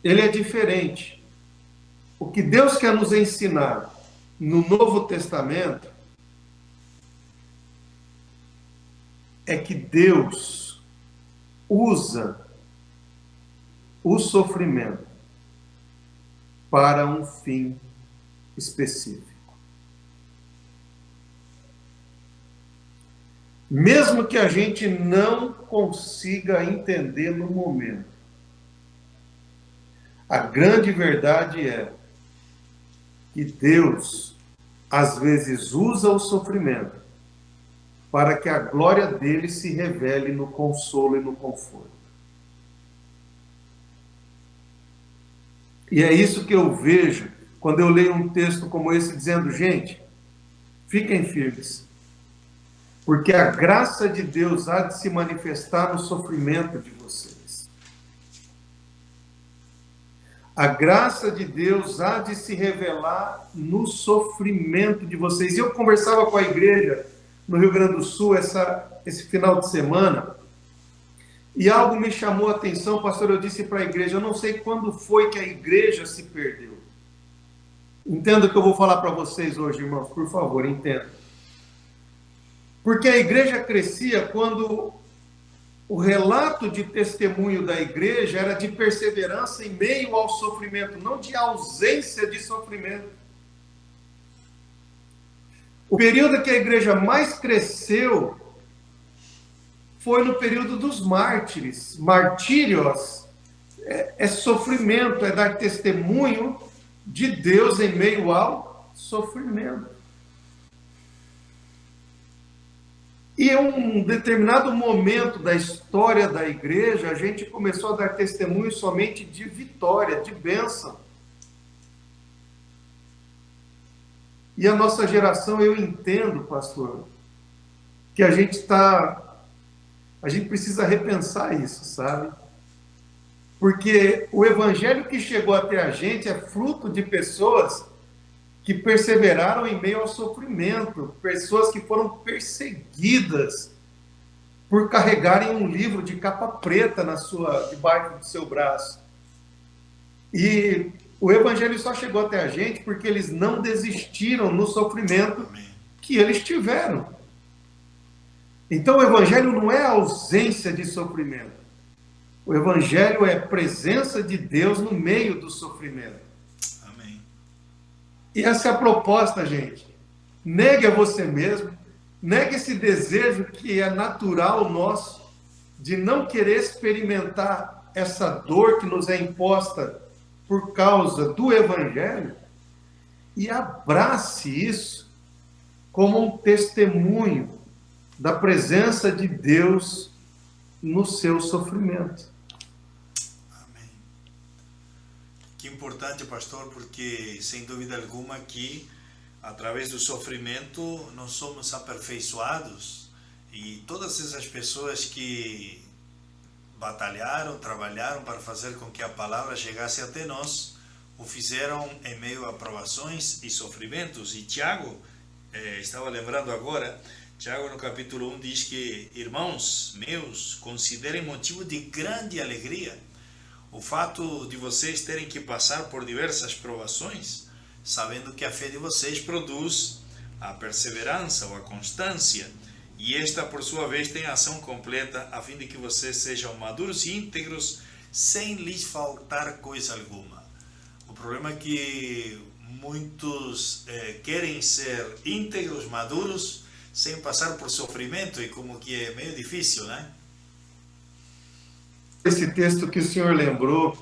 [SPEAKER 3] ele é diferente. O que Deus quer nos ensinar no Novo Testamento é que Deus usa o sofrimento para um fim específico. Mesmo que a gente não consiga entender no momento, a grande verdade é que Deus, às vezes, usa o sofrimento para que a glória dele se revele no consolo e no conforto. E é isso que eu vejo quando eu leio um texto como esse dizendo, gente, fiquem firmes, porque a graça de Deus há de se manifestar no sofrimento de vocês. A graça de Deus há de se revelar no sofrimento de vocês. E eu conversava com a igreja no Rio Grande do Sul esse final de semana, e algo me chamou a atenção, pastor. Eu disse para a igreja, eu não sei quando foi que a igreja se perdeu. Entenda o que eu vou falar para vocês hoje, irmãos, por favor, entenda. Porque a igreja crescia quando o relato de testemunho da igreja era de perseverança em meio ao sofrimento, não de ausência de sofrimento. O período que a igreja mais cresceu foi no período dos mártires. Martírios é sofrimento, é dar testemunho de Deus em meio ao sofrimento. E em um determinado momento da história da igreja, a gente começou a dar testemunho somente de vitória, de bênção. E a nossa geração, eu entendo, pastor, que a gente precisa repensar isso, sabe? Porque o evangelho que chegou até a gente é fruto de pessoas que perseveraram em meio ao sofrimento, pessoas que foram perseguidas por carregarem um livro de capa preta debaixo do seu braço. E o evangelho só chegou até a gente porque eles não desistiram no sofrimento que eles tiveram. Então o evangelho não é ausência de sofrimento. O evangelho é presença de Deus no meio do sofrimento.
[SPEAKER 1] Amém.
[SPEAKER 3] E essa é a proposta, gente. Negue a você mesmo, negue esse desejo que é natural nosso, de não querer experimentar essa dor que nos é imposta por causa do evangelho, e abrace isso como um testemunho da presença de Deus no seu sofrimento.
[SPEAKER 1] Amém. Que importante, pastor, porque sem dúvida alguma que através do sofrimento nós somos aperfeiçoados, e todas essas pessoas que batalharam, trabalharam para fazer com que a palavra chegasse até nós, o fizeram em meio a provações e sofrimentos. E Tiago, estava lembrando agora, Tiago no capítulo 1 diz que, irmãos meus, considerem motivo de grande alegria o fato de vocês terem que passar por diversas provações, sabendo que a fé de vocês produz a perseverança ou a constância, e esta por sua vez tem ação completa, a fim de que vocês sejam maduros e íntegros, sem lhes faltar coisa alguma. O problema é que muitos querem ser íntegros, maduros, sem passar por sofrimento, e como que é meio difícil, né?
[SPEAKER 3] Esse texto que o senhor lembrou,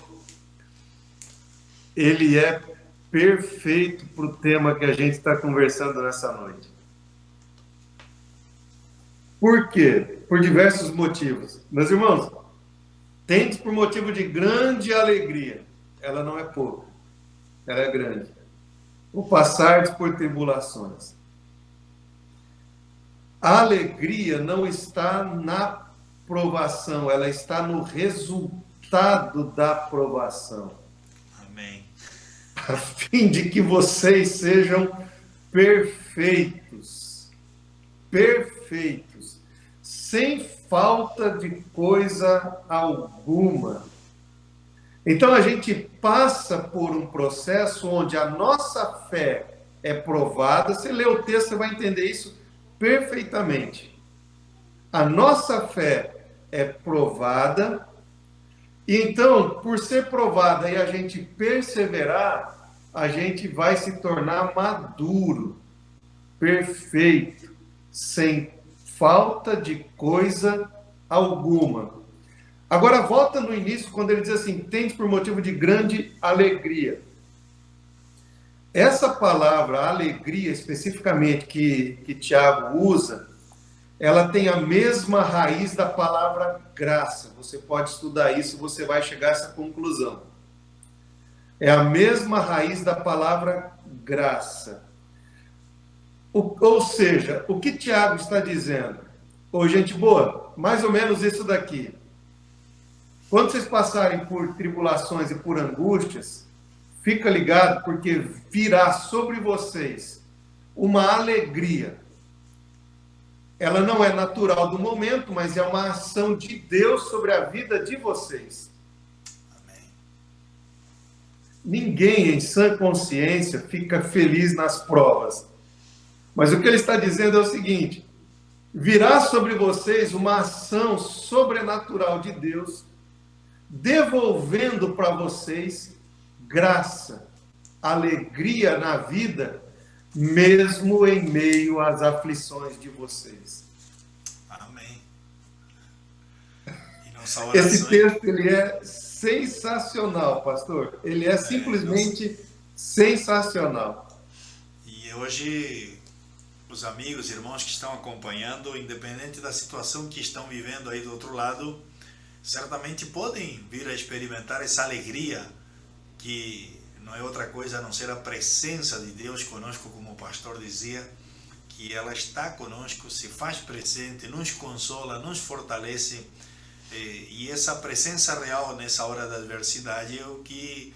[SPEAKER 3] ele é perfeito para o tema que a gente está conversando nessa noite. Por quê? Por diversos motivos. Meus irmãos, tente por motivo de grande alegria. Ela não é pouca, ela é grande. O passar por tribulações. A alegria não está na provação, ela está no resultado da provação.
[SPEAKER 1] Amém.
[SPEAKER 3] A fim de que vocês sejam perfeitos, sem falta de coisa alguma. Então a gente passa por um processo onde a nossa fé é provada. Você lê o texto, você vai entender isso perfeitamente. A nossa fé é provada, e então, por ser provada e a gente perseverar, a gente vai se tornar maduro, perfeito, sem falta de coisa alguma. Agora volta no início, quando ele diz assim, tende por motivo de grande alegria. Essa palavra alegria, especificamente, que Tiago usa, ela tem a mesma raiz da palavra graça. Você pode estudar isso, você vai chegar a essa conclusão. É a mesma raiz da palavra graça. Ou seja, o que Tiago está dizendo? Ô, gente boa, mais ou menos isso daqui. Quando vocês passarem por tribulações e por angústias, fica ligado, porque virá sobre vocês uma alegria. Ela não é natural do momento, mas é uma ação de Deus sobre a vida de vocês.
[SPEAKER 1] Amém.
[SPEAKER 3] Ninguém em sã consciência fica feliz nas provas. Mas o que ele está dizendo é o seguinte: virá sobre vocês uma ação sobrenatural de Deus, devolvendo para vocês graça, alegria na vida, mesmo em meio às aflições de vocês.
[SPEAKER 1] Amém. E nossa oração...
[SPEAKER 3] Esse texto, ele é sensacional, pastor. Ele é simplesmente sensacional.
[SPEAKER 1] E hoje, os amigos, irmãos que estão acompanhando, independente da situação que estão vivendo aí do outro lado, certamente podem vir a experimentar essa alegria que não é outra coisa a não ser a presença de Deus conosco, como o pastor dizia, que ela está conosco, se faz presente, nos consola, nos fortalece, e essa presença real nessa hora da adversidade é o que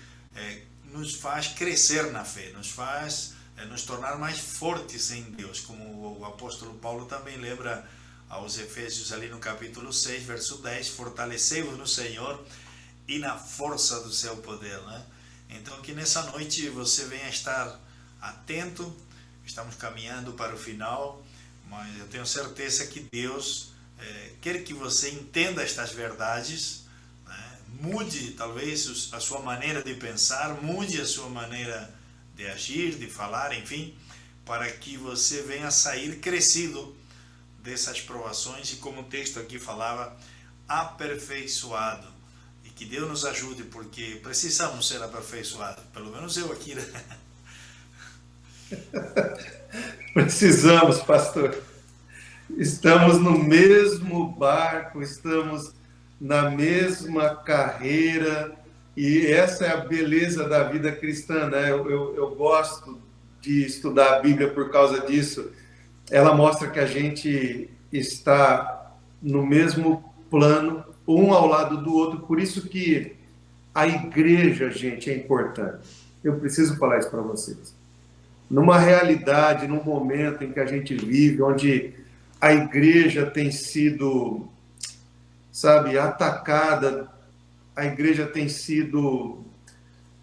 [SPEAKER 1] nos faz crescer na fé, nos faz nos tornar mais fortes em Deus, como o apóstolo Paulo também lembra aos Efésios ali no capítulo 6, verso 10, fortalecei-vos no Senhor e na força do seu poder, né? Então que nessa noite você venha estar atento, estamos caminhando para o final, mas eu tenho certeza que Deus quer que você entenda estas verdades, né? Mude talvez a sua maneira de pensar, mude a sua maneira de agir, de falar, enfim, para que você venha sair crescido dessas provações e, como o texto aqui falava, aperfeiçoado. E que Deus nos ajude, porque precisamos ser aperfeiçoados, pelo menos eu aqui, né?
[SPEAKER 3] Precisamos, pastor. Estamos no mesmo barco, estamos na mesma carreira, e essa é a beleza da vida cristã, né? Eu gosto de estudar a Bíblia por causa disso. Ela mostra que a gente está no mesmo plano, um ao lado do outro. Por isso que a igreja, gente, é importante. Eu preciso falar isso para vocês. Numa realidade, num momento em que a gente vive, onde a igreja tem sido, sabe, atacada, a igreja tem sido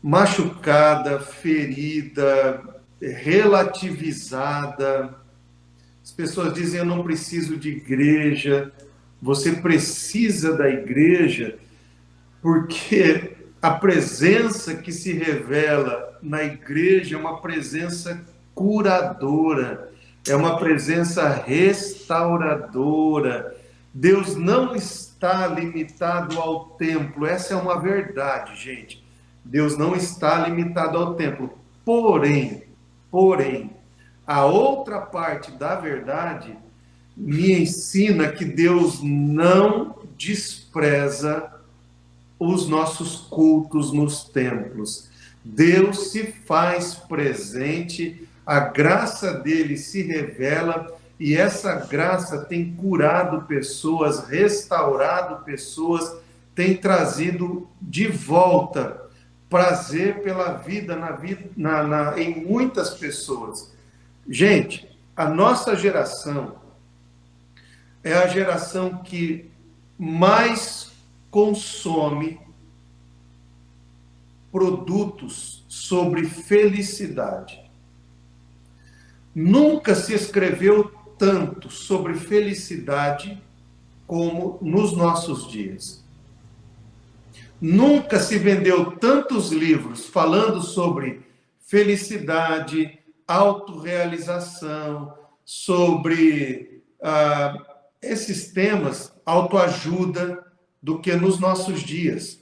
[SPEAKER 3] machucada, ferida, relativizada. As pessoas dizem, eu não preciso de igreja. Você precisa da igreja, porque a presença que se revela na igreja é uma presença curadora, é uma presença restauradora. Deus não está limitado ao templo, essa é uma verdade, gente. Deus não está limitado ao templo. Porém, a outra parte da verdade me ensina que Deus não despreza os nossos cultos nos templos. Deus se faz presente, a graça dele se revela, e essa graça tem curado pessoas, restaurado pessoas, tem trazido de volta prazer pela vida, em muitas pessoas. Gente, a nossa geração é a geração que mais consome produtos sobre felicidade. Nunca se escreveu tanto sobre felicidade como nos nossos dias. Nunca se vendeu tantos livros falando sobre felicidade, autorrealização, sobre esses temas, autoajuda, do que nos nossos dias.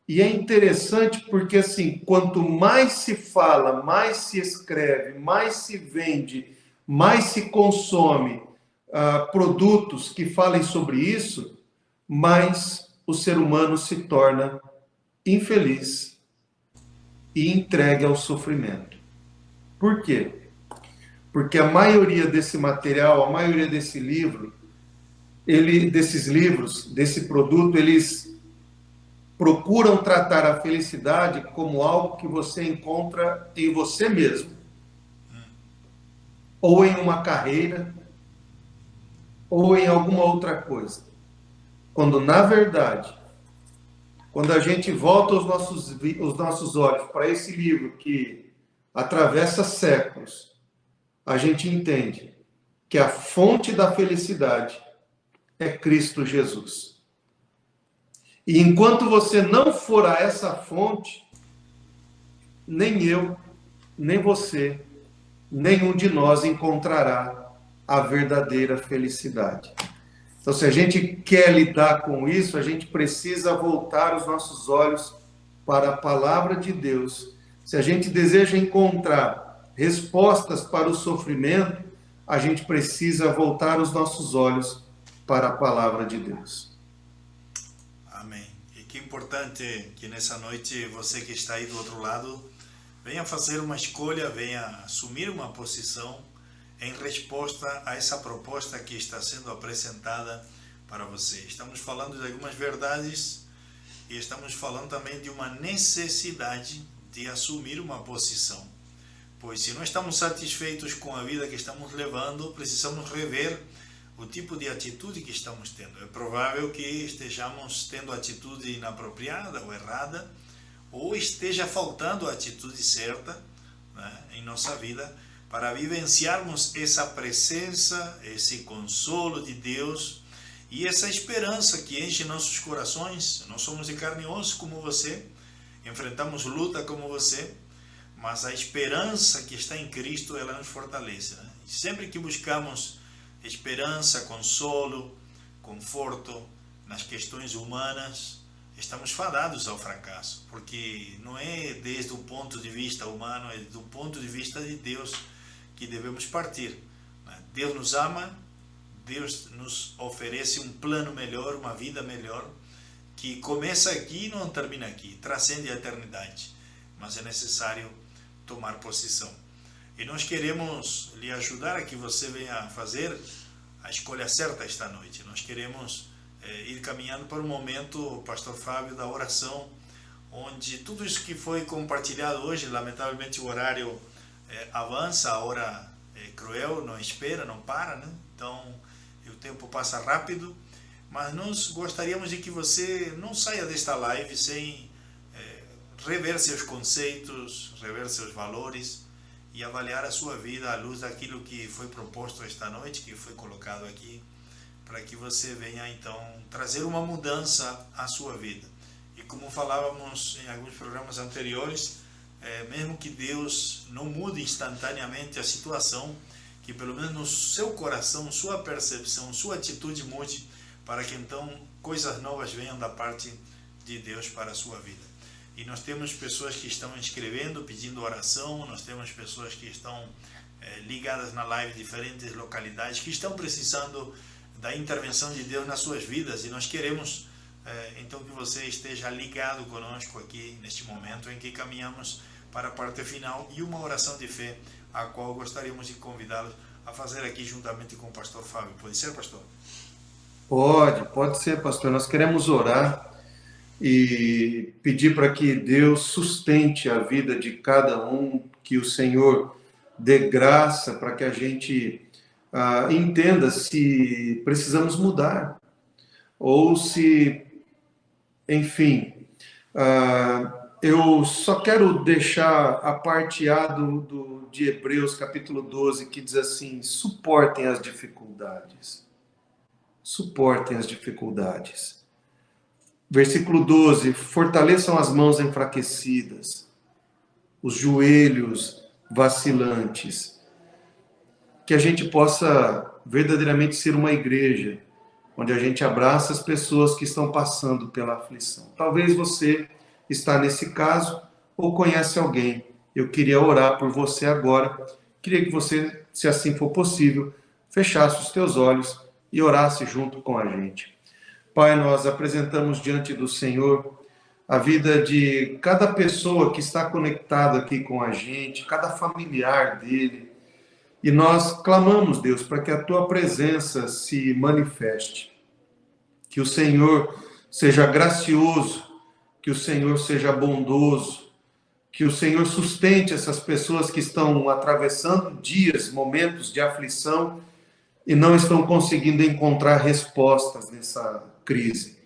[SPEAKER 3] E é interessante porque, assim, quanto mais se fala, mais se escreve, mais se vende, mais se consome produtos que falem sobre isso, mais o ser humano se torna infeliz, e entregue ao sofrimento. Por quê? Porque a maioria desse material, a maioria desse livro, desses livros, desse produto, eles procuram tratar a felicidade como algo que você encontra em você mesmo, ou em uma carreira, ou em alguma outra coisa. Quando, na verdade, quando a gente volta os nossos olhos para esse livro que atravessa séculos, a gente entende que a fonte da felicidade é Cristo Jesus. E enquanto você não for a essa fonte, nem eu, nem você, nenhum de nós encontrará a verdadeira felicidade. Então, se a gente quer lidar com isso, a gente precisa voltar os nossos olhos para a palavra de Deus. Se a gente deseja encontrar respostas para o sofrimento, a gente precisa voltar os nossos olhos para a palavra de Deus.
[SPEAKER 1] Amém. E que importante que nessa noite você que está aí do outro lado venha fazer uma escolha, venha assumir uma posição em resposta a essa proposta que está sendo apresentada para você. Estamos falando de algumas verdades e estamos falando também de uma necessidade de assumir uma posição. Pois se não estamos satisfeitos com a vida que estamos levando, precisamos rever o tipo de atitude que estamos tendo. É provável que estejamos tendo atitude inapropriada ou errada, ou esteja faltando a atitude certa, né, em nossa vida, para vivenciarmos essa presença, esse consolo de Deus e essa esperança que enche nossos corações. Nós somos de carne e osso como você, enfrentamos luta como você, mas a esperança que está em Cristo, ela nos fortalece, né? E sempre que buscamos esperança, consolo, conforto nas questões humanas, estamos fadados ao fracasso, porque não é desde o ponto de vista humano, é do ponto de vista de Deus que devemos partir. Deus nos ama, Deus nos oferece um plano melhor, uma vida melhor, que começa aqui e não termina aqui, transcende a eternidade, mas é necessário tomar posição. E nós queremos lhe ajudar a que você venha fazer a escolha certa esta noite. Nós queremos ir caminhando para um momento, Pastor Fábio, da oração, onde tudo isso que foi compartilhado hoje, lamentavelmente o horário avança, a hora é cruel, não espera, não para, né? Então o tempo passa rápido, mas nós gostaríamos de que você não saia desta live sem rever seus conceitos, rever seus valores e avaliar a sua vida à luz daquilo que foi proposto esta noite, que foi colocado aqui, para que você venha então trazer uma mudança à sua vida. E como falávamos em alguns programas anteriores, mesmo que Deus não mude instantaneamente a situação, que pelo menos no seu coração, sua percepção, sua atitude mude, para que então coisas novas venham da parte de Deus para a sua vida. E nós temos pessoas que estão escrevendo, pedindo oração, nós temos pessoas que estão ligadas na live de diferentes localidades, que estão precisando da intervenção de Deus nas suas vidas, e nós queremos então que você esteja ligado conosco aqui neste momento em que caminhamos para a parte final e uma oração de fé, a qual gostaríamos de convidá-los a fazer aqui juntamente com o pastor Fábio. Pode ser, pastor?
[SPEAKER 3] Pode ser, pastor. Nós queremos orar e pedir para que Deus sustente a vida de cada um, que o Senhor dê graça para que a gente entenda se precisamos mudar, ou se, enfim, eu só quero deixar a parte A de Hebreus, capítulo 12, que diz assim: suportem as dificuldades. Suportem as dificuldades. Versículo 12: fortaleçam as mãos enfraquecidas, os joelhos vacilantes. Que a gente possa verdadeiramente ser uma igreja onde a gente abraça as pessoas que estão passando pela aflição. Talvez você está nesse caso ou conhece alguém. Eu queria orar por você agora. Queria que você, se assim for possível, fechasse os teus olhos e orasse junto com a gente. Pai, nós apresentamos diante do Senhor a vida de cada pessoa que está conectada aqui com a gente, cada familiar dele. E nós clamamos, Deus, para que a tua presença se manifeste. Que o Senhor seja gracioso, que o Senhor seja bondoso, que o Senhor sustente essas pessoas que estão atravessando dias, momentos de aflição e não estão conseguindo encontrar respostas nessa crise.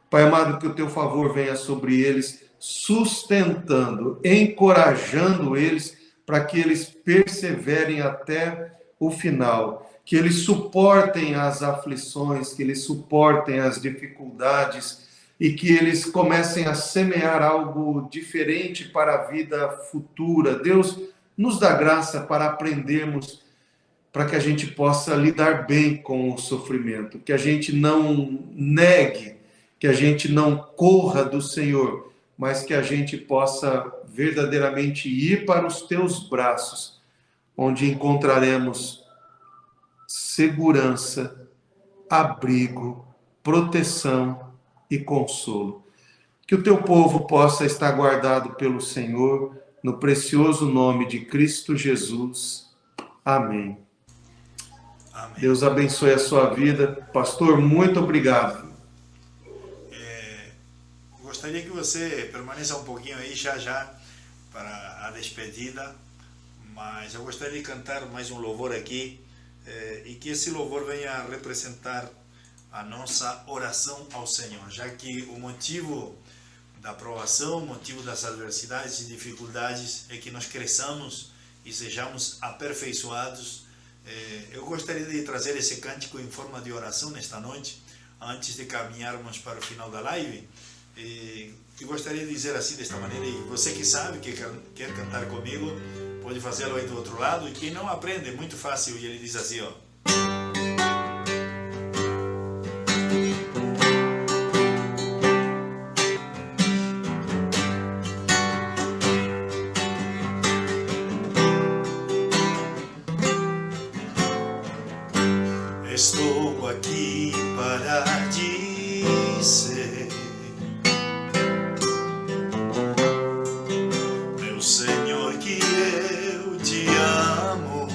[SPEAKER 3] Pai amado, que o teu favor venha sobre eles, sustentando, encorajando eles para que eles perseverem até o final, que eles suportem as aflições, que eles suportem as dificuldades e que eles comecem a semear algo diferente para a vida futura. Deus, nos dá graça para aprendermos, para que a gente possa lidar bem com o sofrimento, que a gente não negue, que a gente não corra do Senhor, mas que a gente possa verdadeiramente ir para os teus braços, onde encontraremos segurança, abrigo, proteção e consolo. Que o teu povo possa estar guardado pelo Senhor, no precioso nome de Cristo Jesus. Amém.
[SPEAKER 1] Amém.
[SPEAKER 3] Deus abençoe a sua vida. Pastor, muito obrigado.
[SPEAKER 1] Gostaria que você permaneça um pouquinho aí já para a despedida, mas eu gostaria de cantar mais um louvor aqui e que esse louvor venha representar a nossa oração ao Senhor, já que o motivo da provação, o motivo das adversidades e dificuldades é que nós cresçamos e sejamos aperfeiçoados. Eu gostaria de trazer esse cântico em forma de oração nesta noite, antes de caminharmos para o final da live. E gostaria de dizer assim, desta maneira, e você que sabe, que quer cantar comigo, pode fazê-lo aí do outro lado, e quem não aprende, é muito fácil, e ele diz assim, ó. Estou aqui para dizer, meu Senhor, que eu te amo.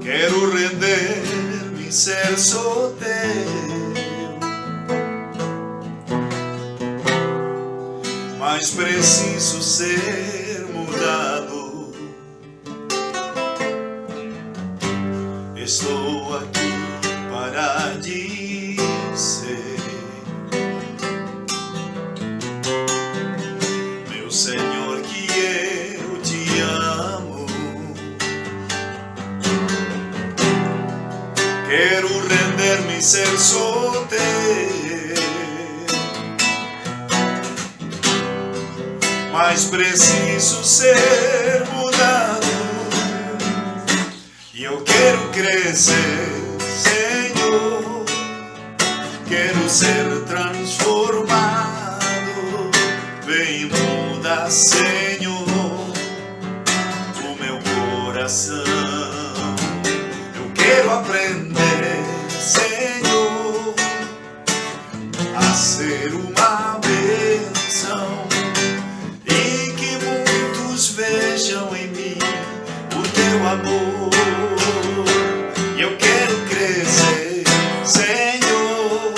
[SPEAKER 1] Quero render-me, ser só teu, mas preciso ser mudado. Estou aqui para dizer, meu Senhor, que eu te amo. Quero render-me, ser só teu, mas preciso ser mudado. E eu quero crescer, Senhor, quero ser transformado. Vem muda, Senhor, o meu coração. Eu quero aprender, Senhor, a ser uma bênção e que muitos vejam em mim o teu amor. Eu quero crescer, Senhor,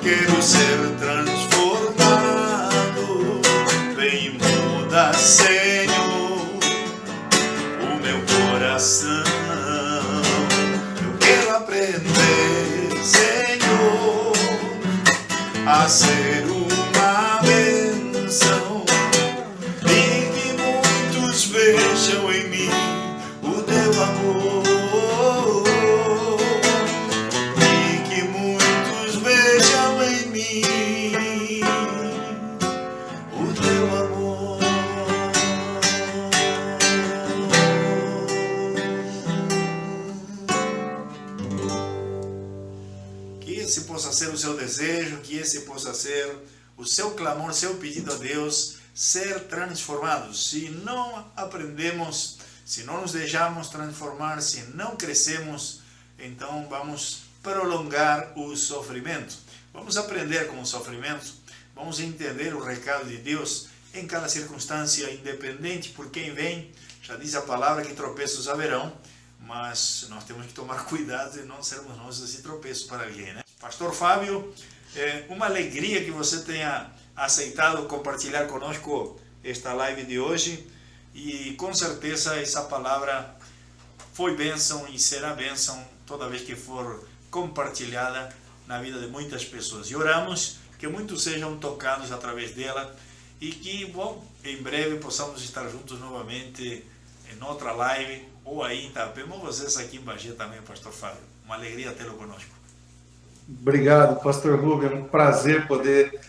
[SPEAKER 1] quero ser transformado. Vem muda, Senhor, o meu coração. Eu quero aprender, Senhor, a ser uma bênção e que muitos vejam em mim o teu amor, e que muitos vejam em mim o teu amor. Que esse possa ser o seu desejo, que esse possa ser o seu clamor, o seu pedido a Deus, ser transformados. Se não aprendemos, se não nos deixamos transformar, se não crescemos, então vamos prolongar o sofrimento. Vamos aprender com o sofrimento, vamos entender o recado de Deus em cada circunstância, independente por quem vem. Já diz a palavra que tropeços haverão, mas nós temos que tomar cuidado de não sermos nós esse tropeço para alguém, né? Pastor Fábio, é uma alegria que você tenha aceitado compartilhar conosco esta live de hoje, e com certeza essa palavra foi bênção e será bênção toda vez que for compartilhada na vida de muitas pessoas. E oramos que muitos sejam tocados através dela e que, bom, em breve possamos estar juntos novamente em outra live, ou aí em Itapema, ou vocês aqui em Bagé também, Pastor Fábio. Uma alegria tê-lo conosco.
[SPEAKER 3] Obrigado, Pastor Rubem. É um prazer poder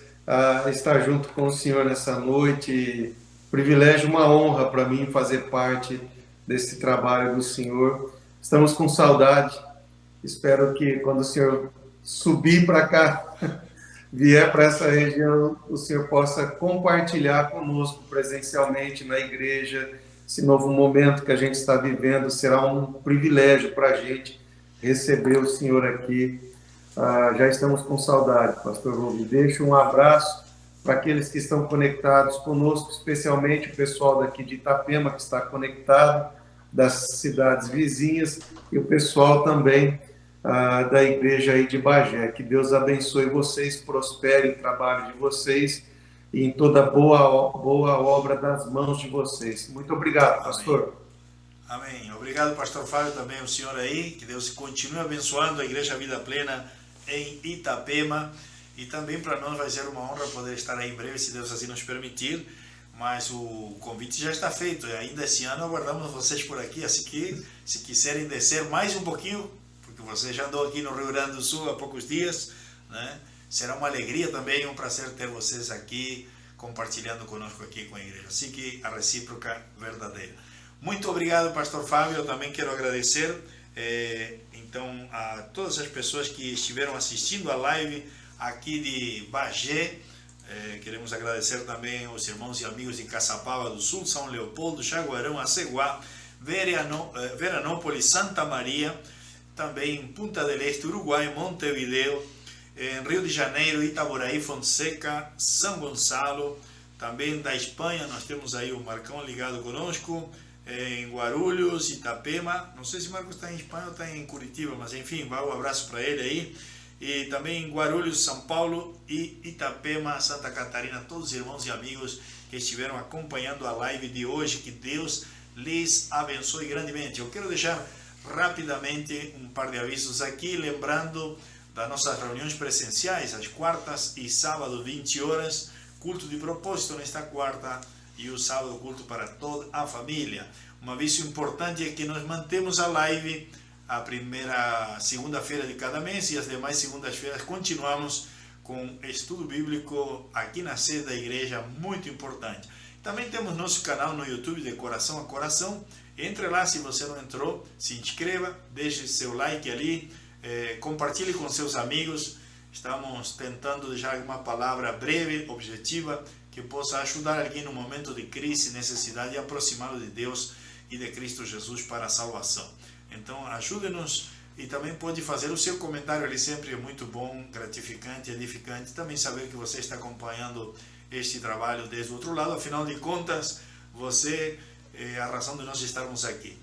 [SPEAKER 3] estar junto com o senhor nessa noite. Privilégio, uma honra para mim fazer parte desse trabalho do senhor. Estamos com saudade. Espero que quando o senhor subir para cá, vier para essa região, o senhor possa compartilhar conosco presencialmente na igreja. Esse novo momento que a gente está vivendo será um privilégio para a gente receber o senhor aqui. Já estamos com saudade, Pastor Rubem. Deixo um abraço para aqueles que estão conectados conosco, especialmente o pessoal daqui de Itapema, que está conectado, das cidades vizinhas, e o pessoal também da igreja aí de Bagé. Que Deus abençoe vocês, prospere o trabalho de vocês e em toda boa obra das mãos de vocês. Muito obrigado, pastor.
[SPEAKER 1] Amém. Obrigado, Pastor Fábio, também o senhor aí. Que Deus continue abençoando a Igreja Vida Plena em Itapema. E também para nós vai ser uma honra poder estar aí em breve, se Deus assim nos permitir. Mas o convite já está feito. E ainda esse ano aguardamos vocês por aqui. Assim que, se quiserem descer mais um pouquinho, porque você já andou aqui no Rio Grande do Sul há poucos dias, né? Será uma alegria também, um prazer ter vocês aqui, compartilhando conosco aqui com a igreja. Assim que a recíproca verdadeira. Muito obrigado, Pastor Fábio. Eu também quero agradecer então a todas as pessoas que estiveram assistindo a live aqui de Bagé. Queremos agradecer também aos irmãos e amigos de Caçapava do Sul, São Leopoldo, Jaguarão, Aceguá, Veranópolis, Santa Maria, também em Punta del Este, Uruguai, Montevideo, em Rio de Janeiro, Itaboraí, Fonseca, São Gonçalo, também da Espanha. Nós temos aí o Marcão ligado conosco, em Guarulhos, Itapema. Não sei se o Marcos está em Espanha ou está em Curitiba, mas enfim, vai um abraço para ele aí. E também em Guarulhos, São Paulo e Itapema, Santa Catarina, todos os irmãos e amigos que estiveram acompanhando a live de hoje. Que Deus lhes abençoe grandemente. Eu quero deixar rapidamente um par de avisos aqui, lembrando das nossas reuniões presenciais, às quartas e sábado, 20 horas, culto de propósito nesta quarta e o sábado, culto para toda a família. Um aviso importante é que nós mantemos a live a primeira segunda-feira de cada mês e as demais segundas-feiras continuamos com estudo bíblico aqui na sede da igreja, muito importante. Também temos nosso canal no YouTube de Coração a Coração. Entre lá, se você não entrou, se inscreva, deixe seu like ali, compartilhe com seus amigos. Estamos tentando deixar uma palavra breve, objetiva, que possa ajudar alguém no momento de crise, necessidade e aproximá-lo de Deus e de Cristo Jesus para a salvação. Então ajude-nos e também pode fazer o seu comentário ali, sempre é muito bom, gratificante, edificante. Também saber que você está acompanhando este trabalho desde o outro lado. Afinal de contas, você é a razão de nós estarmos aqui.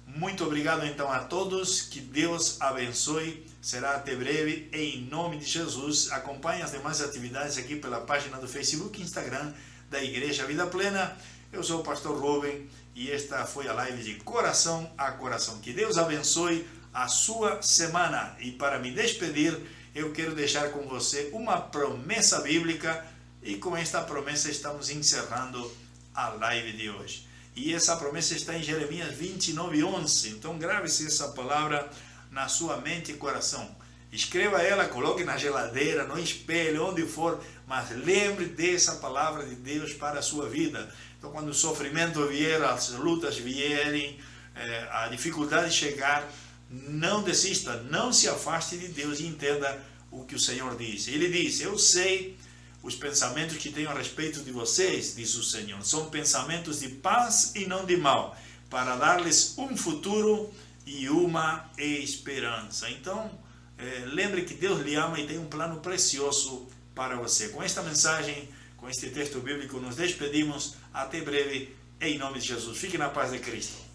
[SPEAKER 1] Muito obrigado então a todos, que Deus abençoe. Será até breve, em nome de Jesus. Acompanhe as demais atividades aqui pela página do Facebook e Instagram da Igreja Vida Plena. Eu sou o Pastor Rubem e esta foi a live de Coração a Coração. Que Deus abençoe a sua semana. E para me despedir, eu quero deixar com você uma promessa bíblica, e com esta promessa estamos encerrando a live de hoje. E essa promessa está em Jeremias 29:11. Então grave-se essa palavra na sua mente e coração. Escreva ela, coloque na geladeira, no espelho, onde for, mas lembre dessa palavra de Deus para a sua vida. Então quando o sofrimento vier, as lutas vierem, a dificuldade chegar, não desista, não se afaste de Deus e entenda o que o Senhor diz. Ele diz: eu sei os pensamentos que tenho a respeito de vocês, diz o Senhor, são pensamentos de paz e não de mal, para dar-lhes um futuro e uma esperança. Então, lembre que Deus lhe ama e tem um plano precioso para você. Com esta mensagem, com este texto bíblico, nos despedimos. Até breve, em nome de Jesus. Fique na paz de Cristo.